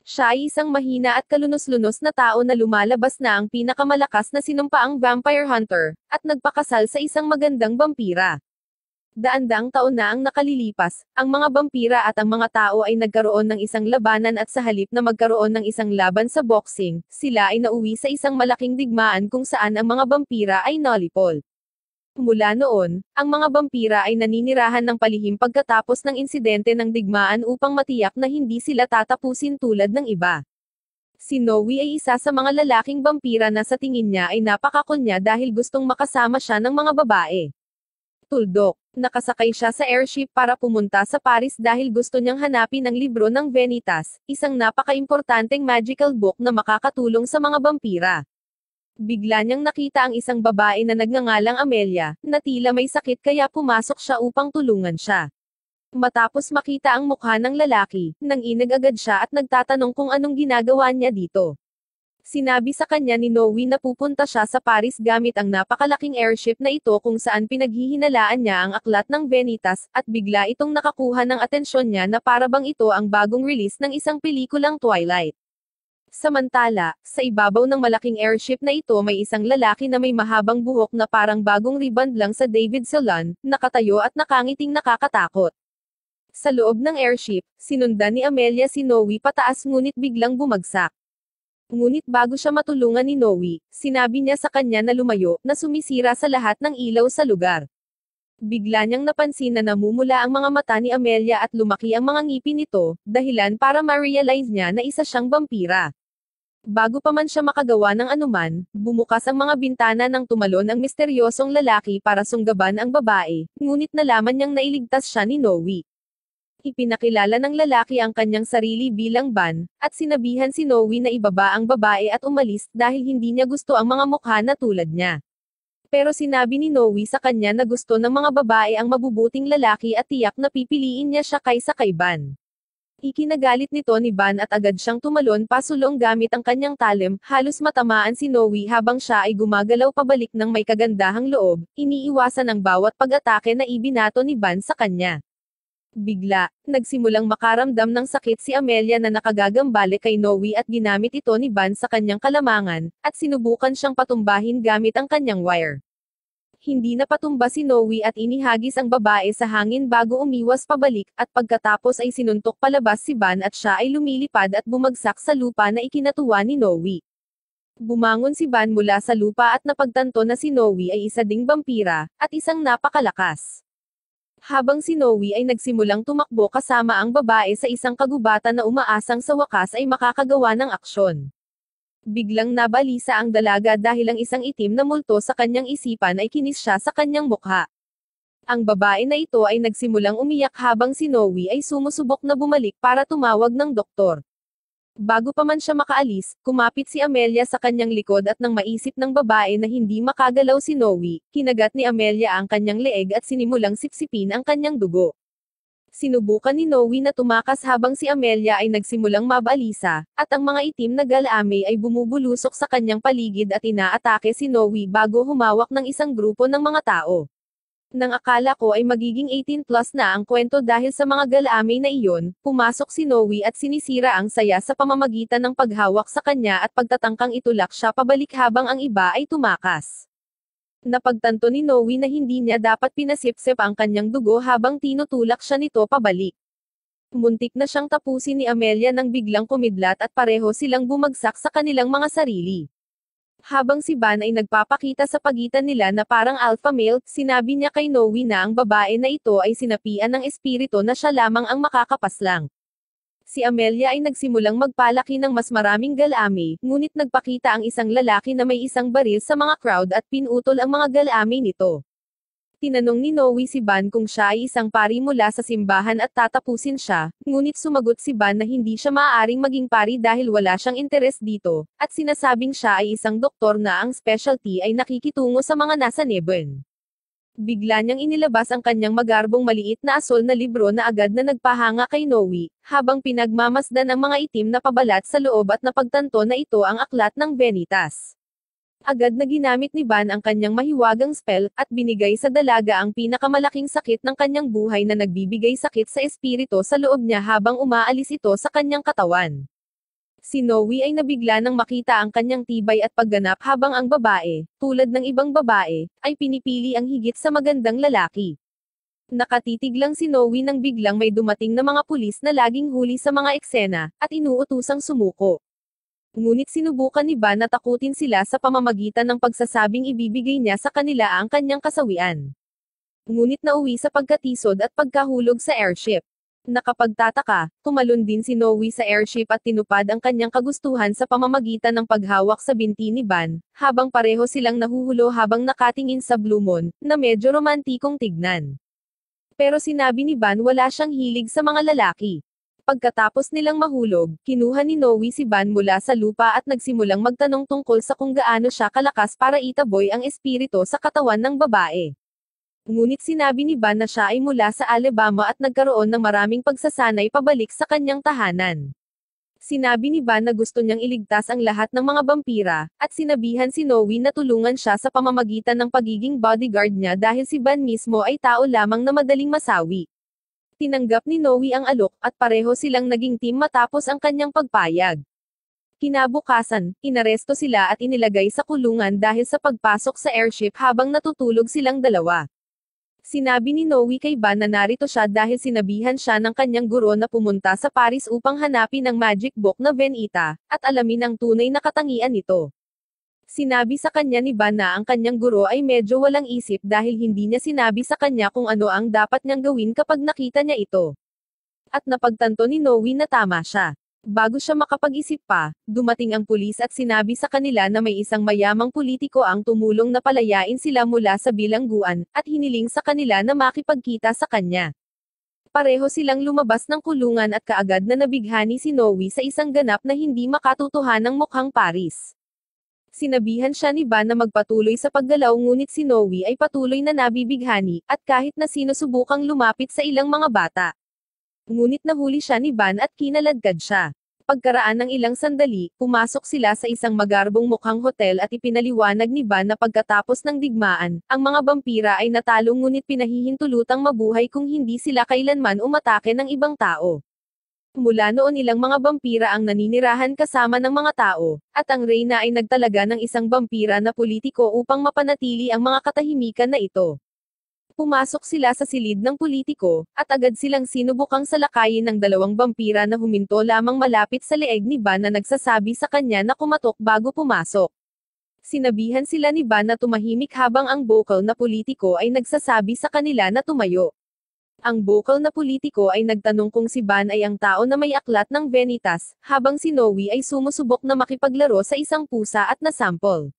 Siya ay isang mahina at kalunos-lunos na tao na lumalabas na ang pinakamalakas na sinumpaang vampire hunter, at nagpakasal sa isang magandang vampira. Daan-daang taon na ang nakalilipas, ang mga vampira at ang mga tao ay nagkaroon ng isang labanan at sa halip na magkaroon ng isang laban sa boxing, sila ay nauwi sa isang malaking digmaan kung saan ang mga vampira ay nalipol. Mula noon, ang mga vampira ay naninirahan ng palihim pagkatapos ng insidente ng digmaan upang matiyak na hindi sila tatapusin tulad ng iba. Si Noe ay isa sa mga lalaking vampira na sa tingin niya ay napakakunya dahil gustong makasama siya ng mga babae. Tuldok, nakasakay siya sa airship para pumunta sa Paris dahil gusto niyang hanapin ang libro ng Vanitas, isang napaka-importanteng magical book na makakatulong sa mga vampira. Bigla niyang nakita ang isang babae na nagngangalang Amelia, na tila may sakit kaya pumasok siya upang tulungan siya. Matapos makita ang mukha ng lalaki, nanginag agad siya at nagtatanong kung anong ginagawa niya dito. Sinabi sa kanya ni Noe na pupunta siya sa Paris gamit ang napakalaking airship na ito kung saan pinaghihinalaan niya ang aklat ng Vanitas, at bigla itong nakakuha ng atensyon niya na para bang ito ang bagong release ng isang pelikulang Twilight. Samantala, sa ibabaw ng malaking airship na ito may isang lalaki na may mahabang buhok na parang bagong riband lang sa David Salon, nakatayo at nakangiting nakakatakot. Sa loob ng airship, sinundan ni Amelia si Noe pataas ngunit biglang bumagsak. Ngunit bago siya matulungan ni Noe, sinabi niya sa kanya na lumayo, na sumisira sa lahat ng ilaw sa lugar. Bigla niyang napansin na namumula ang mga mata ni Amelia at lumaki ang mga ngipin nito, dahilan para ma-realize niya na isa siyang vampira. Bago pa man siya makagawa ng anuman, bumukas ang mga bintana nang tumalon ang misteryosong lalaki para sunggaban ang babae, ngunit nalaman niyang nailigtas siya ni Noe. Ipinakilala ng lalaki ang kanyang sarili bilang Ban, at sinabihan si Noe na ibaba ang babae at umalis dahil hindi niya gusto ang mga mukha na tulad niya. Pero sinabi ni Noe sa kanya na gusto ng mga babae ang mabubuting lalaki at tiyak na pipiliin niya siya kaysa kay Ban. Ikinagalit nito ni Ban at agad siyang tumalon pasulong gamit ang kanyang talem, halos matamaan si Noe habang siya ay gumagalaw pabalik ng may kagandahang loob, iniiwasan ang bawat pag-atake na ibinato ni Ban sa kanya. Bigla, nagsimulang makaramdam ng sakit si Amelia na nakagagambale kay Noe at ginamit ito ni Ban sa kanyang kalamangan, at sinubukan siyang patumbahin gamit ang kanyang wire. Hindi napatumba si Noe at inihagis ang babae sa hangin bago umiwas pabalik, at pagkatapos ay sinuntok palabas si Ban at siya ay lumilipad at bumagsak sa lupa na ikinatuwa ni Noe. Bumangon si Ban mula sa lupa at napagtanto na si Noe ay isa ding vampira, at isang napakalakas. Habang si Noe ay nagsimulang tumakbo kasama ang babae sa isang kagubatan na umaasang sa wakas ay makakagawa ng aksyon. Biglang nabalisa ang dalaga dahil ang isang itim na multo sa kanyang isipan ay kinis siya sa kanyang mukha. Ang babae na ito ay nagsimulang umiyak habang si Noe ay sumusubok na bumalik para tumawag ng doktor. Bago pa man siya makaalis, kumapit si Amelia sa kanyang likod at nang maisip ng babae na hindi makagalaw si Noe, kinagat ni Amelia ang kanyang leeg at sinimulang sipsipin ang kanyang dugo. Sinubukan ni Noe na tumakas habang si Amelia ay nagsimulang mabalisa, at ang mga itim na galame ay bumubulusok sa kanyang paligid at inaatake si Noe bago humawak ng isang grupo ng mga tao. Nang akala ko ay magiging 18 plus na ang kwento dahil sa mga galame na iyon, pumasok si Noe at sinisira ang saya sa pamamagitan ng paghawak sa kanya at pagtatangkang itulak siya pabalik habang ang iba ay tumakas. Napagtanto ni Noe na hindi niya dapat pinasipsip ang kanyang dugo habang tinutulak siya nito pabalik. Muntik na siyang tapusin ni Amelia nang biglang kumidlat at pareho silang bumagsak sa kanilang mga sarili. Habang si Ban ay nagpapakita sa pagitan nila na parang alpha male, sinabi niya kay Noe na ang babae na ito ay sinapian ng espiritu na siya lamang ang makakapaslang. Si Amelia ay nagsimulang magpalaki ng mas maraming galame, ngunit nagpakita ang isang lalaki na may isang baril sa mga crowd at pinutol ang mga galame nito. Tinanong ni Noe si Ban kung siya ay isang pari mula sa simbahan at tatapusin siya, ngunit sumagot si Ban na hindi siya maaaring maging pari dahil wala siyang interes dito, at sinasabing siya ay isang doktor na ang specialty ay nakikitungo sa mga nasa Nebuen. Bigla niyang inilabas ang kanyang magarbong maliit na asol na libro na agad na nagpahanga kay Noe, habang pinagmamasdan ang mga itim na pabalat sa loob at napagtanto na ito ang aklat ng Vanitas. Agad na ginamit ni Ban ang kanyang mahiwagang spell, at binigay sa dalaga ang pinakamalaking sakit ng kanyang buhay na nagbibigay sakit sa espiritu sa loob niya habang umaalis ito sa kanyang katawan. Si Noe ay nabigla nang makita ang kanyang tibay at pagganap habang ang babae, tulad ng ibang babae, ay pinipili ang higit sa magandang lalaki. Nakatitig lang si Noe nang biglang may dumating na mga pulis na laging huli sa mga eksena, at inuutusang sumuko. Ngunit sinubukan ni Van na takutin sila sa pamamagitan ng pagsasabing ibibigay niya sa kanila ang kanyang kasawian. Ngunit nauwi sa pagkatisod at pagkahulog sa airship. Nakapagtataka, tumalon din si Noe sa airship at tinupad ang kanyang kagustuhan sa pamamagitan ng paghawak sa binti ni Van, habang pareho silang nahuhulo habang nakatingin sa Blue Moon, na medyo romantikong tignan. Pero sinabi ni Van wala siyang hilig sa mga lalaki. Pagkatapos nilang mahulog, kinuha ni Noe si Van mula sa lupa at nagsimulang magtanong tungkol sa kung gaano siya kalakas para itaboy ang espiritu sa katawan ng babae. Ngunit sinabi ni Van na siya ay mula sa Alabama at nagkaroon ng maraming pagsasanay pabalik sa kanyang tahanan. Sinabi ni Van na gusto niyang iligtas ang lahat ng mga vampira, at sinabihan si Noe na tulungan siya sa pamamagitan ng pagiging bodyguard niya dahil si Van mismo ay tao lamang na madaling masawi. Tinanggap ni Noe ang alok, at pareho silang naging team matapos ang kanyang pagpayag. Kinabukasan, inaresto sila at inilagay sa kulungan dahil sa pagpasok sa airship habang natutulog silang dalawa. Sinabi ni Noe kay Van na narito siya dahil sinabihan siya ng kanyang guro na pumunta sa Paris upang hanapin ang magic book na Venita, at alamin ang tunay na katangian nito. Sinabi sa kanya ni Van na ang kanyang guro ay medyo walang isip dahil hindi niya sinabi sa kanya kung ano ang dapat niyang gawin kapag nakita niya ito. At napagtanto ni Noe na tama siya. Bago siya makapag-isip pa, dumating ang pulis at sinabi sa kanila na may isang mayamang politiko ang tumulong na palayain sila mula sa bilangguan, at hiniling sa kanila na makipagkita sa kanya. Pareho silang lumabas ng kulungan at kaagad na nabighani si Noe sa isang ganap na hindi makatotohanang mukhang Paris. Sinabihan siya ni Van na magpatuloy sa paggalaw ngunit si Noe ay patuloy na nabibighani, at kahit na sinusubukang lumapit sa ilang mga bata. Ngunit nahuli siya ni Van at kinaladkad siya. Pagkaraan ng ilang sandali, pumasok sila sa isang magarbong mukhang hotel at ipinaliwanag ni Van na pagkatapos ng digmaan, ang mga vampira ay natalo ngunit pinahihintulutang mabuhay kung hindi sila kailanman umatake ng ibang tao. Mula noon ilang mga vampira ang naninirahan kasama ng mga tao, at ang reyna ay nagtalaga ng isang vampira na politiko upang mapanatili ang mga katahimikan na ito. Pumasok sila sa silid ng politiko, at agad silang sinubukang salakayin ng dalawang vampira na huminto lamang malapit sa leeg ni Van na nagsasabi sa kanya na kumatok bago pumasok. Sinabihan sila ni Van na tumahimik habang ang bokal na politiko ay nagsasabi sa kanila na tumayo. Ang bokal na politiko ay nagtanong kung si Van ay ang tao na may aklat ng Venitas, habang si Noe ay sumusubok na makipaglaro sa isang pusa at nasample.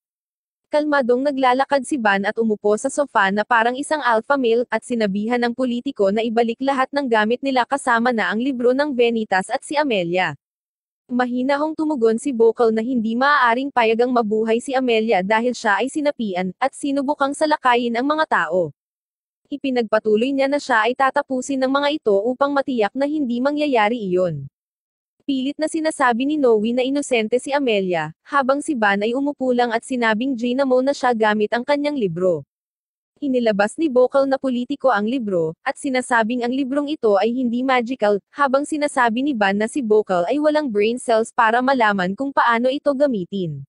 Kalmadong naglalakad si Van at umupo sa sofa na parang isang alpha male, at sinabihan ng politiko na ibalik lahat ng gamit nila kasama na ang libro ng Venitas at si Amelia. Mahinahong tumugon si Bokal na hindi maaaring payagang mabuhay si Amelia dahil siya ay sinapian, at sinubukang salakayin ang mga tao. Ipinagpatuloy niya na siya ay tatapusin ng mga ito upang matiyak na hindi mangyayari iyon. Pilit na sinasabi ni Noe na inosente si Amelia, habang si Van ay umupo lang at sinabing Dynamo na siya gamit ang kanyang libro. Inilabas ni Bokal na politiko ang libro, at sinasabing ang librong ito ay hindi magical, habang sinasabi ni Van na si Bokal ay walang brain cells para malaman kung paano ito gamitin.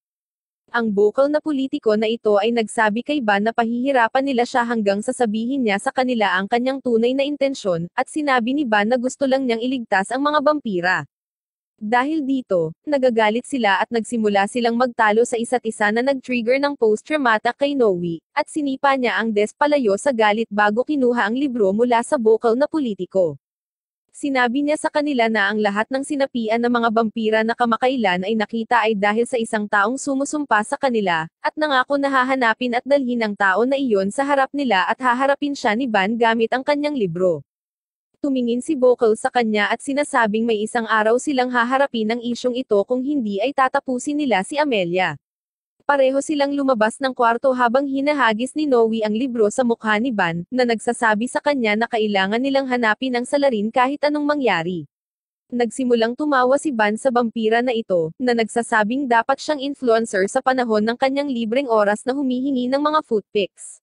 Ang Bokal na politiko na ito ay nagsabi kay Van na pahihirapan nila siya hanggang sasabihin niya sa kanila ang kanyang tunay na intensyon, at sinabi ni Van na gusto lang niyang iligtas ang mga vampira. Dahil dito, nagagalit sila at nagsimula silang magtalo sa isa't isa na nag-trigger ng post-traumatic kay Noe, at sinipa niya ang desk palayo sa galit bago kinuha ang libro mula sa Bokal na politiko. Sinabi niya sa kanila na ang lahat ng sinapian ng mga vampira na kamakailan ay nakita ay dahil sa isang taong sumusumpa sa kanila, at nangako na hahanapin at dalhin ang tao na iyon sa harap nila at haharapin siya ni Van gamit ang kanyang libro. Tumingin si Bokal sa kanya at sinasabing may isang araw silang haharapin ang isyong ito kung hindi ay tatapusin nila si Amelia. Pareho silang lumabas ng kwarto habang hinahagis ni Noe ang libro sa mukha ni Van, na nagsasabi sa kanya na kailangan nilang hanapin ang salarin kahit anong mangyari. Nagsimulang tumawa si Van sa vampira na ito, na nagsasabing dapat siyang influencer sa panahon ng kanyang libreng oras na humihingi ng mga foot pics.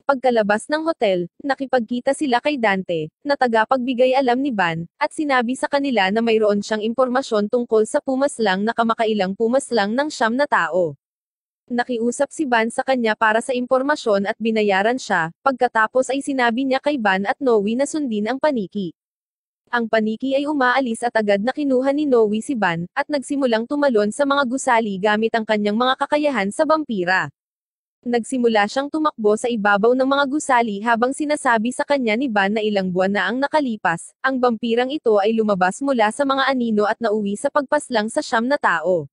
Pagkalabas ng hotel, nakipagkita sila kay Dante, na tagapagbigay alam ni Van, at sinabi sa kanila na mayroon siyang impormasyon tungkol sa pumaslang na kamakailang pumaslang ng 9 na tao. Nakiusap si Van sa kanya para sa impormasyon at binayaran siya, pagkatapos ay sinabi niya kay Van at Noe na sundin ang paniki. Ang paniki ay umaalis at agad na kinuha ni Noe si Van, at nagsimulang tumalon sa mga gusali gamit ang kanyang mga kakayahan sa vampira. Nagsimula siyang tumakbo sa ibabaw ng mga gusali habang sinasabi sa kanya ni Van na ilang buwan na ang nakalipas, ang vampirang ito ay lumabas mula sa mga anino at nauwi sa pagpaslang sa 9 na tao.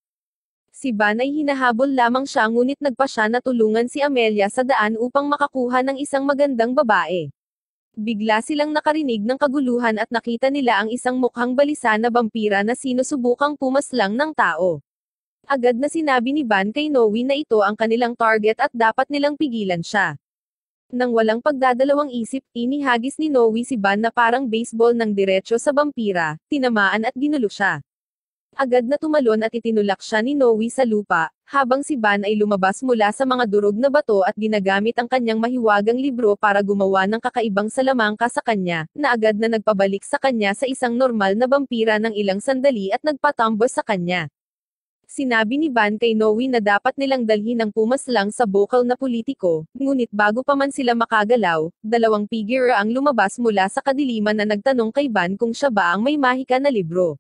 Si Van ay hinahabol lamang siya ngunit nagpa siya na tulungan si Amelia sa daan upang makakuha ng isang magandang babae. Bigla silang nakarinig ng kaguluhan at nakita nila ang isang mukhang balisa na vampira na sinusubukang pumaslang ng tao. Agad na sinabi ni Van kay Noe na ito ang kanilang target at dapat nilang pigilan siya. Nang walang pagdadalawang isip, inihagis ni Noe si Van na parang baseball ng diretso sa vampira, tinamaan at ginulo siya. Agad na tumalon at itinulak siya ni Noe sa lupa, habang si Van ay lumabas mula sa mga durog na bato at ginagamit ang kanyang mahiwagang libro para gumawa ng kakaibang salamangka sa kanya, na agad na nagpabalik sa kanya sa isang normal na vampira ng ilang sandali at nagpatambos sa kanya. Sinabi ni Van kay Noe na dapat nilang dalhin ang pumaslang sa bokal na politiko, ngunit bago pa man sila makagalaw, dalawang figure ang lumabas mula sa kadiliman na nagtanong kay Van kung siya ba ang may mahika na libro.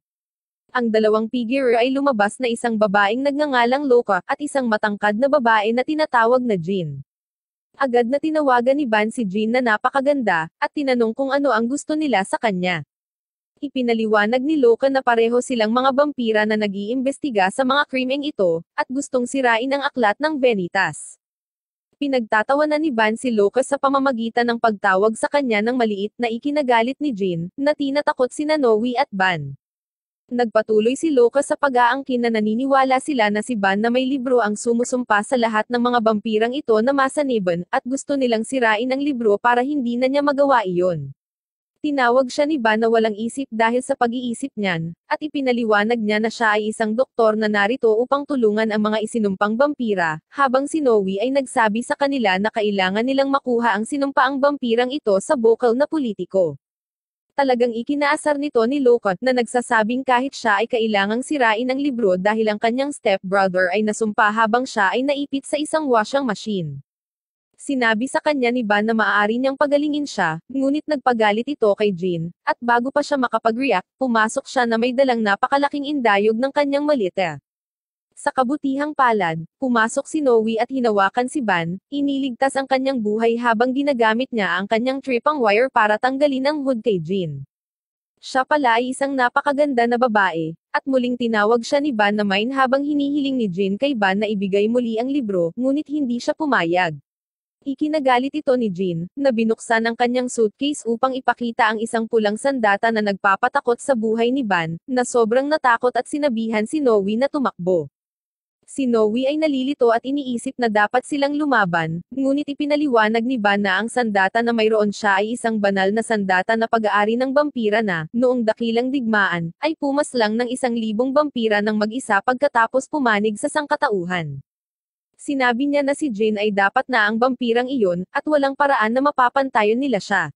Ang dalawang figure ay lumabas na isang babaeng nagngangalang Loka, at isang matangkad na babae na tinatawag na Jean. Agad na tinawagan ni Van si Jean na napakaganda, at tinanong kung ano ang gusto nila sa kanya. Ipinaliwanag ni Loka na pareho silang mga vampira na nag-iimbestiga sa mga krimeng ito, at gustong sirain ang aklat ng Vanitas. Pinagtatawanan ni Van si Loka sa pamamagitan ng pagtawag sa kanya ng maliit na ikinagalit ni Jean, na tinatakot sina Noe at Van. Nagpatuloy si Loka sa pag-aangkin na naniniwala sila na si Van na may libro ang sumusumpa sa lahat ng mga vampirang ito na masaniban, at gusto nilang sirain ang libro para hindi na niya magawa iyon. Tinawag siya ni Van na walang isip dahil sa pag-iisip niyan, at ipinaliwanag niya na siya ay isang doktor na narito upang tulungan ang mga isinumpang vampira, habang si Noe ay nagsabi sa kanila na kailangan nilang makuha ang sinumpaang vampirang ito sa bokal na politiko. Talagang ikinaasar nito ni Loka, na nagsasabing kahit siya ay kailangang sirain ang libro dahil ang kanyang stepbrother ay nasumpa habang siya ay naipit sa isang washing machine. Sinabi sa kanya ni Van na maaari niyang pagalingin siya, ngunit nagpagalit ito kay Jean, at bago pa siya makapag-react, pumasok siya na may dalang napakalaking indayog ng kanyang malita. Sa kabutihang palad, pumasok si Noe at hinawakan si Van, iniligtas ang kanyang buhay habang ginagamit niya ang kanyang tripang wire para tanggalin ang hood kay Jean. Siya pala ay isang napakaganda na babae, at muling tinawag siya ni Van na mine habang hinihiling ni Jean kay Van na ibigay muli ang libro, ngunit hindi siya pumayag. Ikinagalit ito ni Jean, na binuksan ang kanyang suitcase upang ipakita ang isang pulang sandata na nagpapatakot sa buhay ni Van, na sobrang natakot at sinabihan si Noe na tumakbo. Si Noe ay nalilito at iniisip na dapat silang lumaban, ngunit ipinaliwanag ni Van na ang sandata na mayroon siya ay isang banal na sandata na pag-aari ng vampira na, noong dakilang digmaan, ay pumaslang ng 1,000 vampira ng mag-isa pagkatapos pumanig sa sangkatauhan. Sinabi niya na si Jean ay dapat na ang vampirang iyon, at walang paraan na mapapantayon nila siya.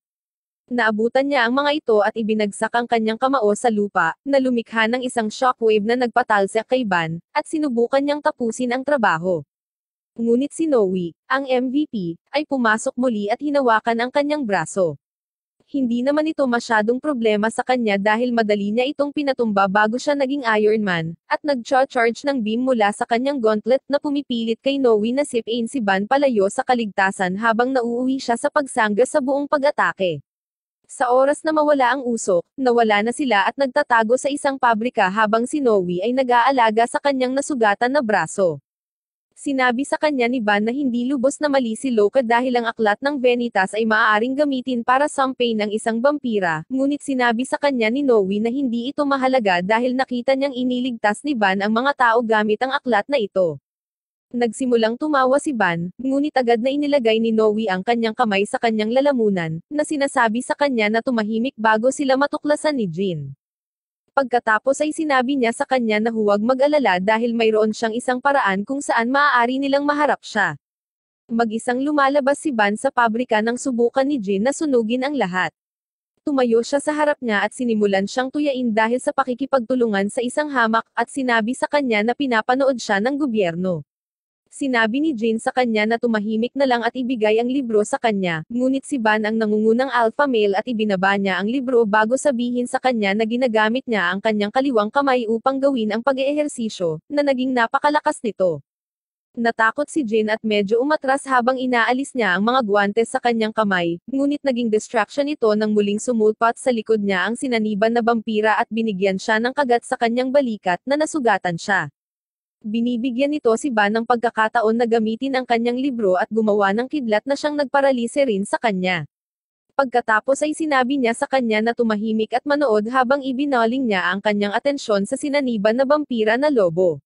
Naabutan niya ang mga ito at ibinagsak ang kanyang kamao sa lupa, na lumikha ng isang shockwave na nagpatalsik kay Van, at sinubukan niyang tapusin ang trabaho. Ngunit si Noe, ang MVP, ay pumasok muli at hinawakan ang kanyang braso. Hindi naman ito masyadong problema sa kanya dahil madali niya itong pinatumba bago siya naging Iron Man, at nag-charge ng beam mula sa kanyang gauntlet na pumipilit kay Noe na sipain si Van palayo sa kaligtasan habang nauuwi siya sa pagsangga sa buong pag-atake. Sa oras na mawala ang usok, nawala na sila at nagtatago sa isang pabrika habang si Noe ay nag-aalaga sa kanyang nasugatan na braso. Sinabi sa kanya ni Van na hindi lubos na mali si Loka dahil ang aklat ng Vanitas ay maaaring gamitin para sampain ng isang vampira, ngunit sinabi sa kanya ni Noe na hindi ito mahalaga dahil nakita niyang iniligtas ni Van ang mga tao gamit ang aklat na ito. Nagsimulang tumawa si Van, ngunit agad na inilagay ni Noe ang kanyang kamay sa kanyang lalamunan, na sinasabi sa kanya na tumahimik bago sila matuklasan ni Jean. Pagkatapos ay sinabi niya sa kanya na huwag mag-alala dahil mayroon siyang isang paraan kung saan maaari nilang maharap siya. Mag-isang lumalabas si Ban sa pabrika nang subukan ni Jin na sunugin ang lahat. Tumayo siya sa harap niya at sinimulan siyang tuyain dahil sa pakikipagtulungan sa isang hamak, at sinabi sa kanya na pinapanood siya ng gobyerno. Sinabi ni Jin sa kanya na tumahimik na lang at ibigay ang libro sa kanya, ngunit si Ban ang nangungunang alpha male at ibinaba niya ang libro bago sabihin sa kanya na ginagamit niya ang kanyang kaliwang kamay upang gawin ang pag-eehersisyo, na naging napakalakas nito. Natakot si Jin at medyo umatras habang inaalis niya ang mga guwantes sa kanyang kamay, ngunit naging distraction ito nang muling sumulpat sa likod niya ang sinaniban na vampira at binigyan siya ng kagat sa kanyang balikat na nasugatan siya. Binibigyan nito si Ban ng pagkakataon na gamitin ang kanyang libro at gumawa ng kidlat na siyang nagparalise rin sa kanya. Pagkatapos ay sinabi niya sa kanya na tumahimik at manood habang ibinaling niya ang kanyang atensyon sa sinaniban na vampira na lobo.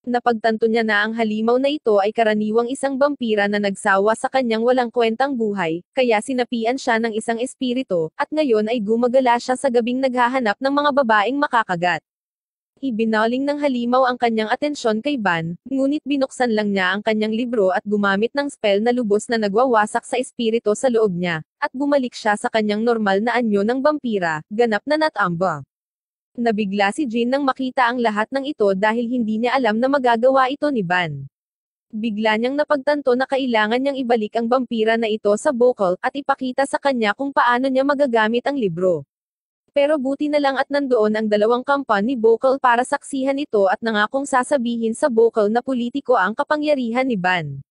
Napagtanto niya na ang halimaw na ito ay karaniwang isang vampira na nagsawa sa kanyang walang kwentang buhay, kaya sinapian siya ng isang espiritu, at ngayon ay gumagala siya sa gabing naghahanap ng mga babaeng makakagat. Ibinaling ng halimaw ang kanyang atensyon kay Ban, ngunit binuksan lang niya ang kanyang libro at gumamit ng spell na lubos na nagwawasak sa espiritu sa loob niya, at bumalik siya sa kanyang normal na anyo ng vampira, ganap na natamba. Nabigla si Jin nang makita ang lahat ng ito dahil hindi niya alam na magagawa ito ni Ban. Bigla niyang napagtanto na kailangan niyang ibalik ang vampira na ito sa Bokal, at ipakita sa kanya kung paano niya magagamit ang libro. Pero buti na lang at nandoon ang dalawang kampan ni Bokal para saksihan ito at nangakong sasabihin sa Bokal na politiko ang kapangyarihan ni Ban.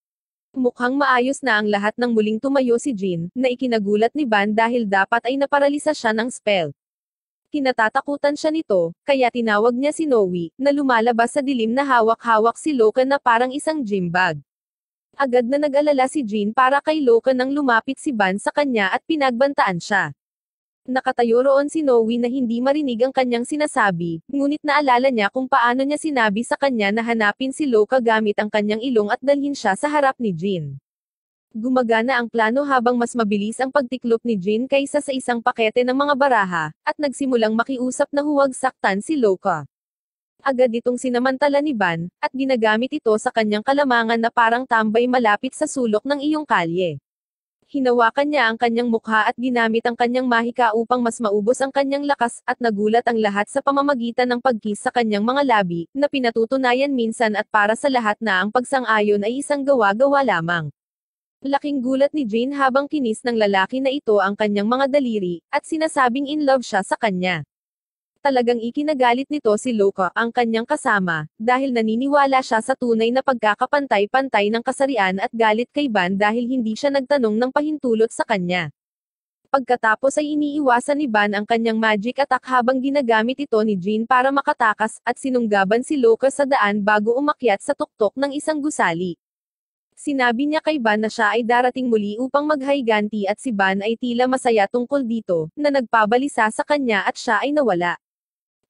Mukhang maayos na ang lahat nang muling tumayo si Jin, na ikinagulat ni Ban dahil dapat ay naparalisa siya ng spell. Kinatatakutan siya nito, kaya tinawag niya si Noe, na lumalabas sa dilim na hawak-hawak si Loka na parang isang gym bag. Agad na nag-alala si Jin para kay Loka nang lumapit si Ban sa kanya at pinagbantaan siya. Nakatayo roon si Noe na hindi marinig ang kanyang sinasabi, ngunit naalala niya kung paano niya sinabi sa kanya na hanapin si Loka gamit ang kanyang ilong at dalhin siya sa harap ni Jin. Gumagana ang plano habang mas mabilis ang pagtiklop ni Jin kaysa sa isang pakete ng mga baraha, at nagsimulang makiusap na huwag saktan si Loka. Agad itong sinamantala ni Ban, at ginagamit ito sa kanyang kalamangan na parang tambay malapit sa sulok ng iyong kalye. Hinawakan niya ang kanyang mukha at ginamit ang kanyang mahika upang mas maubos ang kanyang lakas, at nagulat ang lahat sa pamamagitan ng pagkiss sa kanyang mga labi, na pinatutunayan minsan at para sa lahat na ang pagsang-ayon ay isang gawa-gawa lamang. Laking gulat ni Jane habang kinis ng lalaki na ito ang kanyang mga daliri, at sinasabing in love siya sa kanya. Talagang ikinagalit nito si Loka, ang kanyang kasama, dahil naniniwala siya sa tunay na pagkakapantay-pantay ng kasarian at galit kay Ban dahil hindi siya nagtanong ng pahintulot sa kanya. Pagkatapos ay iniiwasan ni Ban ang kanyang magic attack habang ginagamit ito ni Jin para makatakas, at sinunggaban si Loka sa daan bago umakyat sa tuktok ng isang gusali. Sinabi niya kay Ban na siya ay darating muli upang maghayganti at si Ban ay tila masaya tungkol dito, na nagpabalisa sa kanya at siya ay nawala.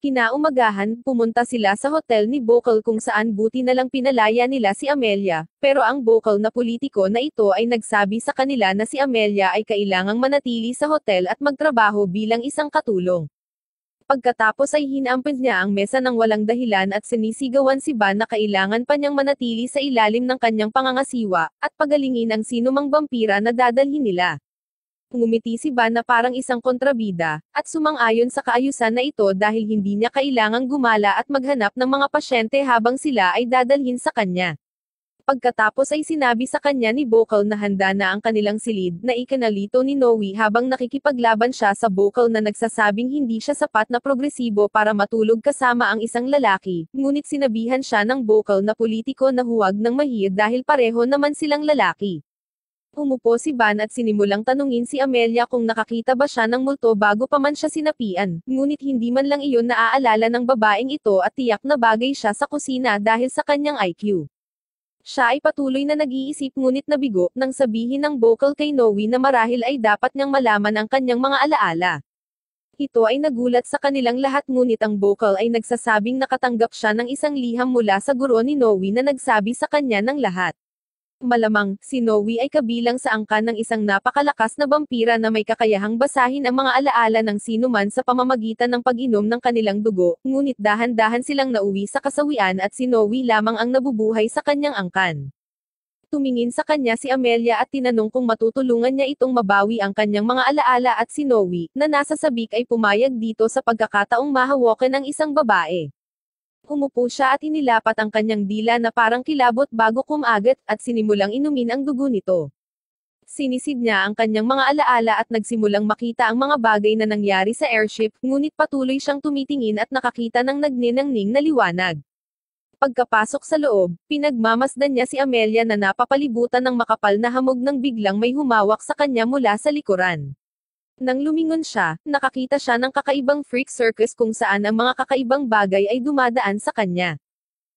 Kinaumagahan, pumunta sila sa hotel ni Bokal kung saan buti na lang pinalaya nila si Amelia, pero ang Bokal na politiko na ito ay nagsabi sa kanila na si Amelia ay kailangang manatili sa hotel at magtrabaho bilang isang katulong. Pagkatapos ay hinampid niya ang mesa ng walang dahilan at sinisigawan si Ban na kailangan pa niyang manatili sa ilalim ng kanyang pangangasiwa, at pagalingin ang sinumang vampira na dadalhin nila. Ngumiti si Ban na parang isang kontrabida, at sumang-ayon sa kaayusan na ito dahil hindi niya kailangang gumala at maghanap ng mga pasyente habang sila ay dadalhin sa kanya. Pagkatapos ay sinabi sa kanya ni Bokal na handa na ang kanilang silid, na ikinalito ni Noe habang nakikipaglaban siya sa Bokal na nagsasabing hindi siya sapat na progresibo para matulog kasama ang isang lalaki, ngunit sinabihan siya ng Bokal na politiko na huwag nang mahir dahil pareho naman silang lalaki. Umupo si Ban at sinimulang tanungin si Amelia kung nakakita ba siya ng multo bago pa man siya sinapian, ngunit hindi man lang iyon naaalala ng babaeng ito at tiyak na bagay siya sa kusina dahil sa kanyang IQ. Siya ay patuloy na nag-iisip ngunit nabigo nang sabihin ng Bokal kay Noe na marahil ay dapat niyang malaman ang kanyang mga alaala. Ito ay nagulat sa kanilang lahat ngunit ang Bokal ay nagsasabing nakatanggap siya ng isang liham mula sa guro ni Noe na nagsabi sa kanya ng lahat. Malamang, si Noe ay kabilang sa angkan ng isang napakalakas na vampira na may kakayahang basahin ang mga alaala ng sinuman sa pamamagitan ng pag-inom ng kanilang dugo, ngunit dahan-dahan silang nauwi sa kasawian at si Noe lamang ang nabubuhay sa kanyang angkan. Tumingin sa kanya si Amelia at tinanong kung matutulungan niya itong mabawi ang kanyang mga alaala at si Noe, na nasa sabik ay pumayag dito sa pagkakataong mahawakan ng isang babae. Umupo siya at inilapat ang kanyang dila na parang kilabot bago kumagat at sinimulang inumin ang dugo nito. Sinisid niya ang kanyang mga alaala at nagsimulang makita ang mga bagay na nangyari sa airship, ngunit patuloy siyang tumitingin at nakakita ng nagninangning na liwanag. Pagkapasok sa loob, pinagmamasdan niya si Amelia na napapalibutan ng makapal na hamog nang biglang may humawak sa kanya mula sa likuran. Nang lumingon siya, nakakita siya ng kakaibang freak circus kung saan ang mga kakaibang bagay ay dumadaan sa kanya.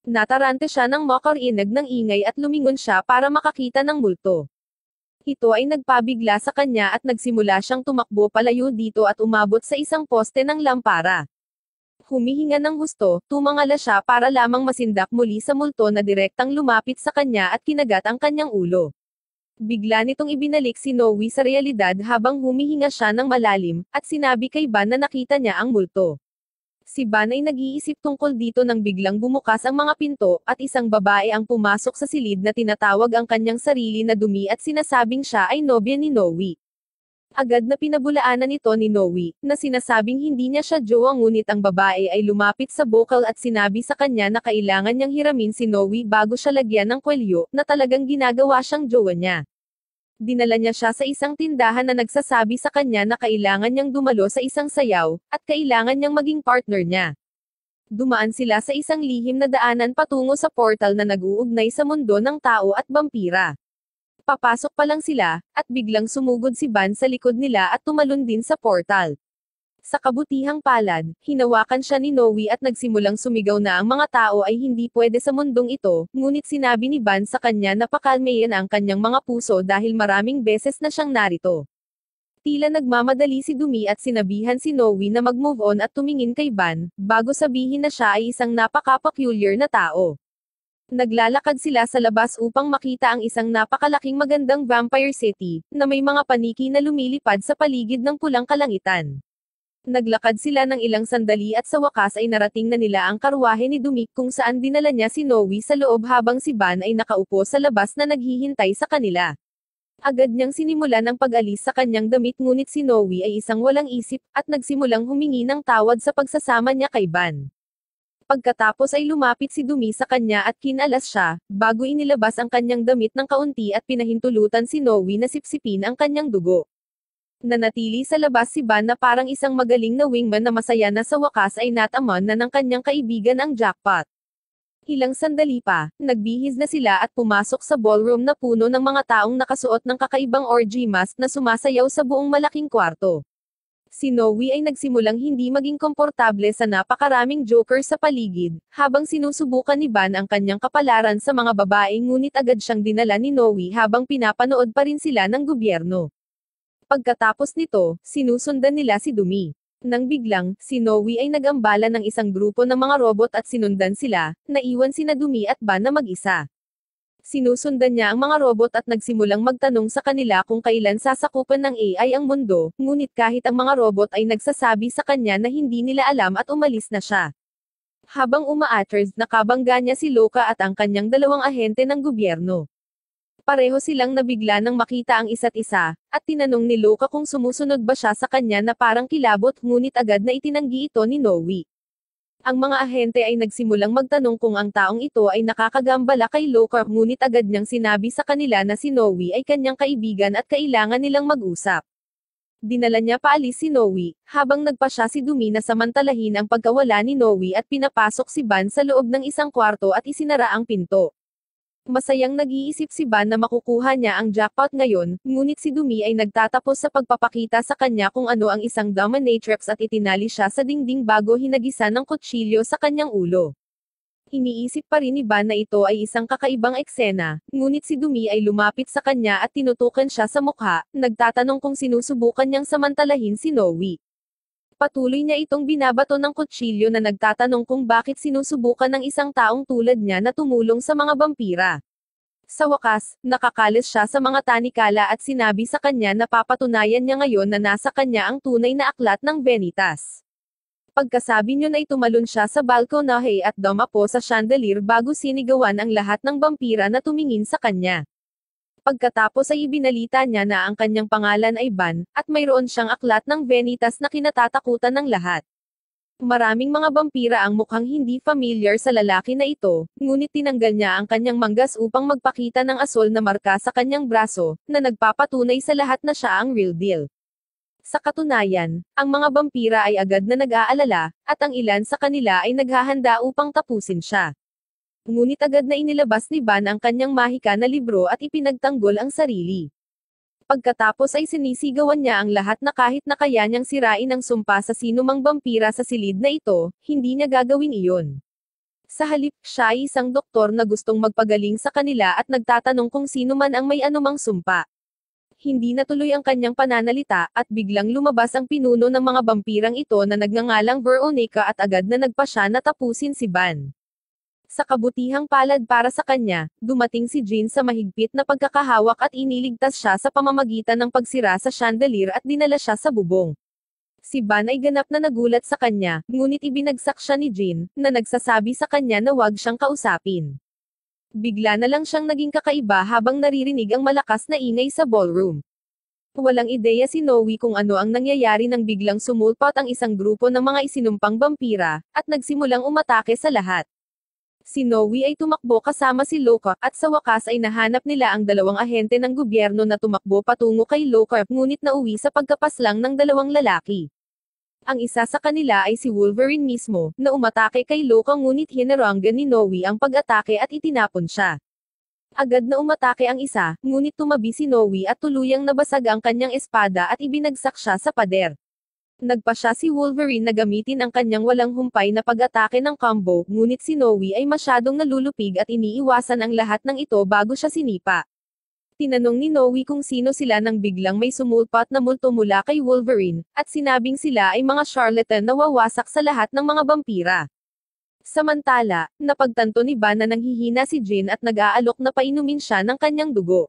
Natarante siya ng makarinig ng ingay at lumingon siya para makakita ng multo. Ito ay nagpabigla sa kanya at nagsimula siyang tumakbo palayo dito at umabot sa isang poste ng lampara. Humihinga ng husto, tumangala siya para lamang masindak muli sa multo na direktang lumapit sa kanya at kinagat ang kanyang ulo. Bigla nitong ibinalik si Noe sa realidad habang humihinga siya ng malalim, at sinabi kay Ban na nakita niya ang multo. Si Ban ay nag-iisip tungkol dito nang biglang bumukas ang mga pinto, at isang babae ang pumasok sa silid na tinatawag ang kanyang sarili na dumi at sinasabing siya ay nobya ni Noe. Agad na pinabulaanan ito ni Noe, na sinasabing hindi niya siya jowa ngunit ang babae ay lumapit sa bokal at sinabi sa kanya na kailangan niyang hiramin si Noe bago siya lagyan ng kwelyo, na talagang ginagawa siyang jowa niya. Dinala niya siya sa isang tindahan na nagsasabi sa kanya na kailangan niyang dumalo sa isang sayaw, at kailangan niyang maging partner niya. Dumaan sila sa isang lihim na daanan patungo sa portal na nag-uugnay sa mundo ng tao at vampira. Papasok pa lang sila, at biglang sumugod si Ban sa likod nila at tumalon din sa portal. Sa kabutihang palad, hinawakan siya ni Noe at nagsimulang sumigaw na ang mga tao ay hindi pwede sa mundong ito, ngunit sinabi ni Ban sa kanya na pakalmayan ang kanyang mga puso dahil maraming beses na siyang narito. Tila nagmamadali si Dumi at sinabihan si Noe na mag-move on at tumingin kay Ban, bago sabihin na siya ay isang napaka-peculiar na tao. Naglalakad sila sa labas upang makita ang isang napakalaking magandang vampire city, na may mga paniki na lumilipad sa paligid ng pulang kalangitan. Naglakad sila ng ilang sandali at sa wakas ay narating na nila ang karwahe ni Dumik kung saan dinala niya si Noe sa loob habang si Ban ay nakaupo sa labas na naghihintay sa kanila. Agad niyang sinimulan ang pag-alis sa kanyang damit ngunit si Noe ay isang walang isip, at nagsimulang humingi ng tawad sa pagsasama niya kay Ban. Pagkatapos ay lumapit si Dumi sa kanya at kinalas siya, bago inilabas ang kanyang damit ng kaunti at pinahintulutan si Noe na sipsipin ang kanyang dugo. Nanatili sa labas si Ban na parang isang magaling na wingman na masaya na sa wakas ay nataman na ng kanyang kaibigan ang jackpot. Ilang sandali pa, nagbihis na sila at pumasok sa ballroom na puno ng mga taong nakasuot ng kakaibang orgy mask na sumasayaw sa buong malaking kwarto. Si Noe ay nagsimulang hindi maging komportable sa napakaraming joker sa paligid, habang sinusubukan ni Ban ang kanyang kapalaran sa mga babae ngunit agad siyang dinala ni Noe habang pinapanood pa rin sila ng gobyerno. Pagkatapos nito, sinusundan nila si Dumi. Nang biglang, si Noe ay nag-ambala ng isang grupo ng mga robot at sinundan sila, naiwan sina Dumi at Ban na mag-isa. Sinusundan niya ang mga robot at nagsimulang magtanong sa kanila kung kailan sasakupan ng AI ang mundo, ngunit kahit ang mga robot ay nagsasabi sa kanya na hindi nila alam at umalis na siya. Habang umaatras, nakabangga niya si Loka at ang kanyang dalawang ahente ng gobyerno. Pareho silang nabigla nang makita ang isa't isa, at tinanong ni Loka kung sumusunod ba siya sa kanya na parang kilabot ngunit agad na itinanggi ito ni Noe. Ang mga ahente ay nagsimulang magtanong kung ang taong ito ay nakakagambala kay Loka ngunit agad niyang sinabi sa kanila na si Noe ay kanyang kaibigan at kailangan nilang mag-usap. Dinala niya paalis si Noe, habang nagpa siya si Dumi na samantalahin ang pagkawala ni Noe at pinapasok si Ban sa loob ng isang kwarto at isinara ang pinto. Masayang nag-iisip si Ban na makukuha niya ang jackpot ngayon, ngunit si Dumi ay nagtatapos sa pagpapakita sa kanya kung ano ang isang dominatrix at itinali siya sa dingding bago hinagisa ng kutsilyo sa kanyang ulo. Iniisip pa rin ni Ban na ito ay isang kakaibang eksena, ngunit si Dumi ay lumapit sa kanya at tinutukan siya sa mukha, nagtatanong kung sinusubukan niyang samantalahin si Noe. Patuloy niya itong binabato ng kutsilyo na nagtatanong kung bakit sinusubukan ng isang taong tulad niya na tumulong sa mga vampira. Sa wakas, nakakalis siya sa mga tanikala at sinabi sa kanya na papatunayan niya ngayon na nasa kanya ang tunay na aklat ng Vanitas. Pagkasabi niyo na tumalon siya sa balkonahe at dumapo sa chandelier bago sinigawan ang lahat ng vampira na tumingin sa kanya. Pagkatapos ay ibinalita niya na ang kanyang pangalan ay Ban, at mayroon siyang aklat ng Vanitas na kinatatakutan ng lahat. Maraming mga vampira ang mukhang hindi familiar sa lalaki na ito, ngunit tinanggal niya ang kanyang manggas upang magpakita ng asol na marka sa kanyang braso, na nagpapatunay sa lahat na siya ang real deal. Sa katunayan, ang mga vampira ay agad na nag-aalala, at ang ilan sa kanila ay naghahanda upang tapusin siya. Ngunit agad na inilabas ni Ban ang kanyang mahika na libro at ipinagtanggol ang sarili. Pagkatapos ay sinisigawan niya ang lahat na kahit na kaya niyang sirain ang sumpa sa sinumang vampira sa silid na ito, hindi niya gagawin iyon. Sa halip, siya ay isang doktor na gustong magpagaling sa kanila at nagtatanong kung sino man ang may anumang sumpa. Hindi natuloy ang kanyang pananalita, at biglang lumabas ang pinuno ng mga vampirang ito na nagngangalang Veronica at agad na nagpa siya na tapusin si Ban. Sa kabutihang palad para sa kanya, dumating si Jean sa mahigpit na pagkakahawak at iniligtas siya sa pamamagitan ng pagsira sa chandelier at dinala siya sa bubong. Si Ban ay ganap na nagulat sa kanya, ngunit ibinagsak siya ni Jean, na nagsasabi sa kanya na huwag siyang kausapin. Bigla na lang siyang naging kakaiba habang naririnig ang malakas na ingay sa ballroom. Walang ideya si Noe kung ano ang nangyayari nang biglang sumulpot ang isang grupo ng mga isinumpang vampira, at nagsimulang umatake sa lahat. Si Noe ay tumakbo kasama si Loka, at sa wakas ay nahanap nila ang dalawang ahente ng gobyerno na tumakbo patungo kay Loka, ngunit nauwi sa pagkapaslang ng dalawang lalaki. Ang isa sa kanila ay si Wolverine mismo, na umatake kay Loka ngunit hinaranggan ni Noe ang pag-atake at itinapon siya. Agad na umatake ang isa, ngunit tumabi si Noe at tuluyang nabasag ang kanyang espada at ibinagsak siya sa pader. Nagpa siya si Wolverine na gamitin ang kanyang walang humpay na pag-atake ng combo, ngunit si Noe ay masyadong nalulupig at iniiwasan ang lahat ng ito bago siya sinipa. Tinanong ni Noe kung sino sila nang biglang may sumulpat na multo mula kay Wolverine, at sinabing sila ay mga charlatan na wawasak sa lahat ng mga vampira. Samantala, napagtanto ni Ban na nanghihina si Jean at nag-aalok na painumin siya ng kanyang dugo.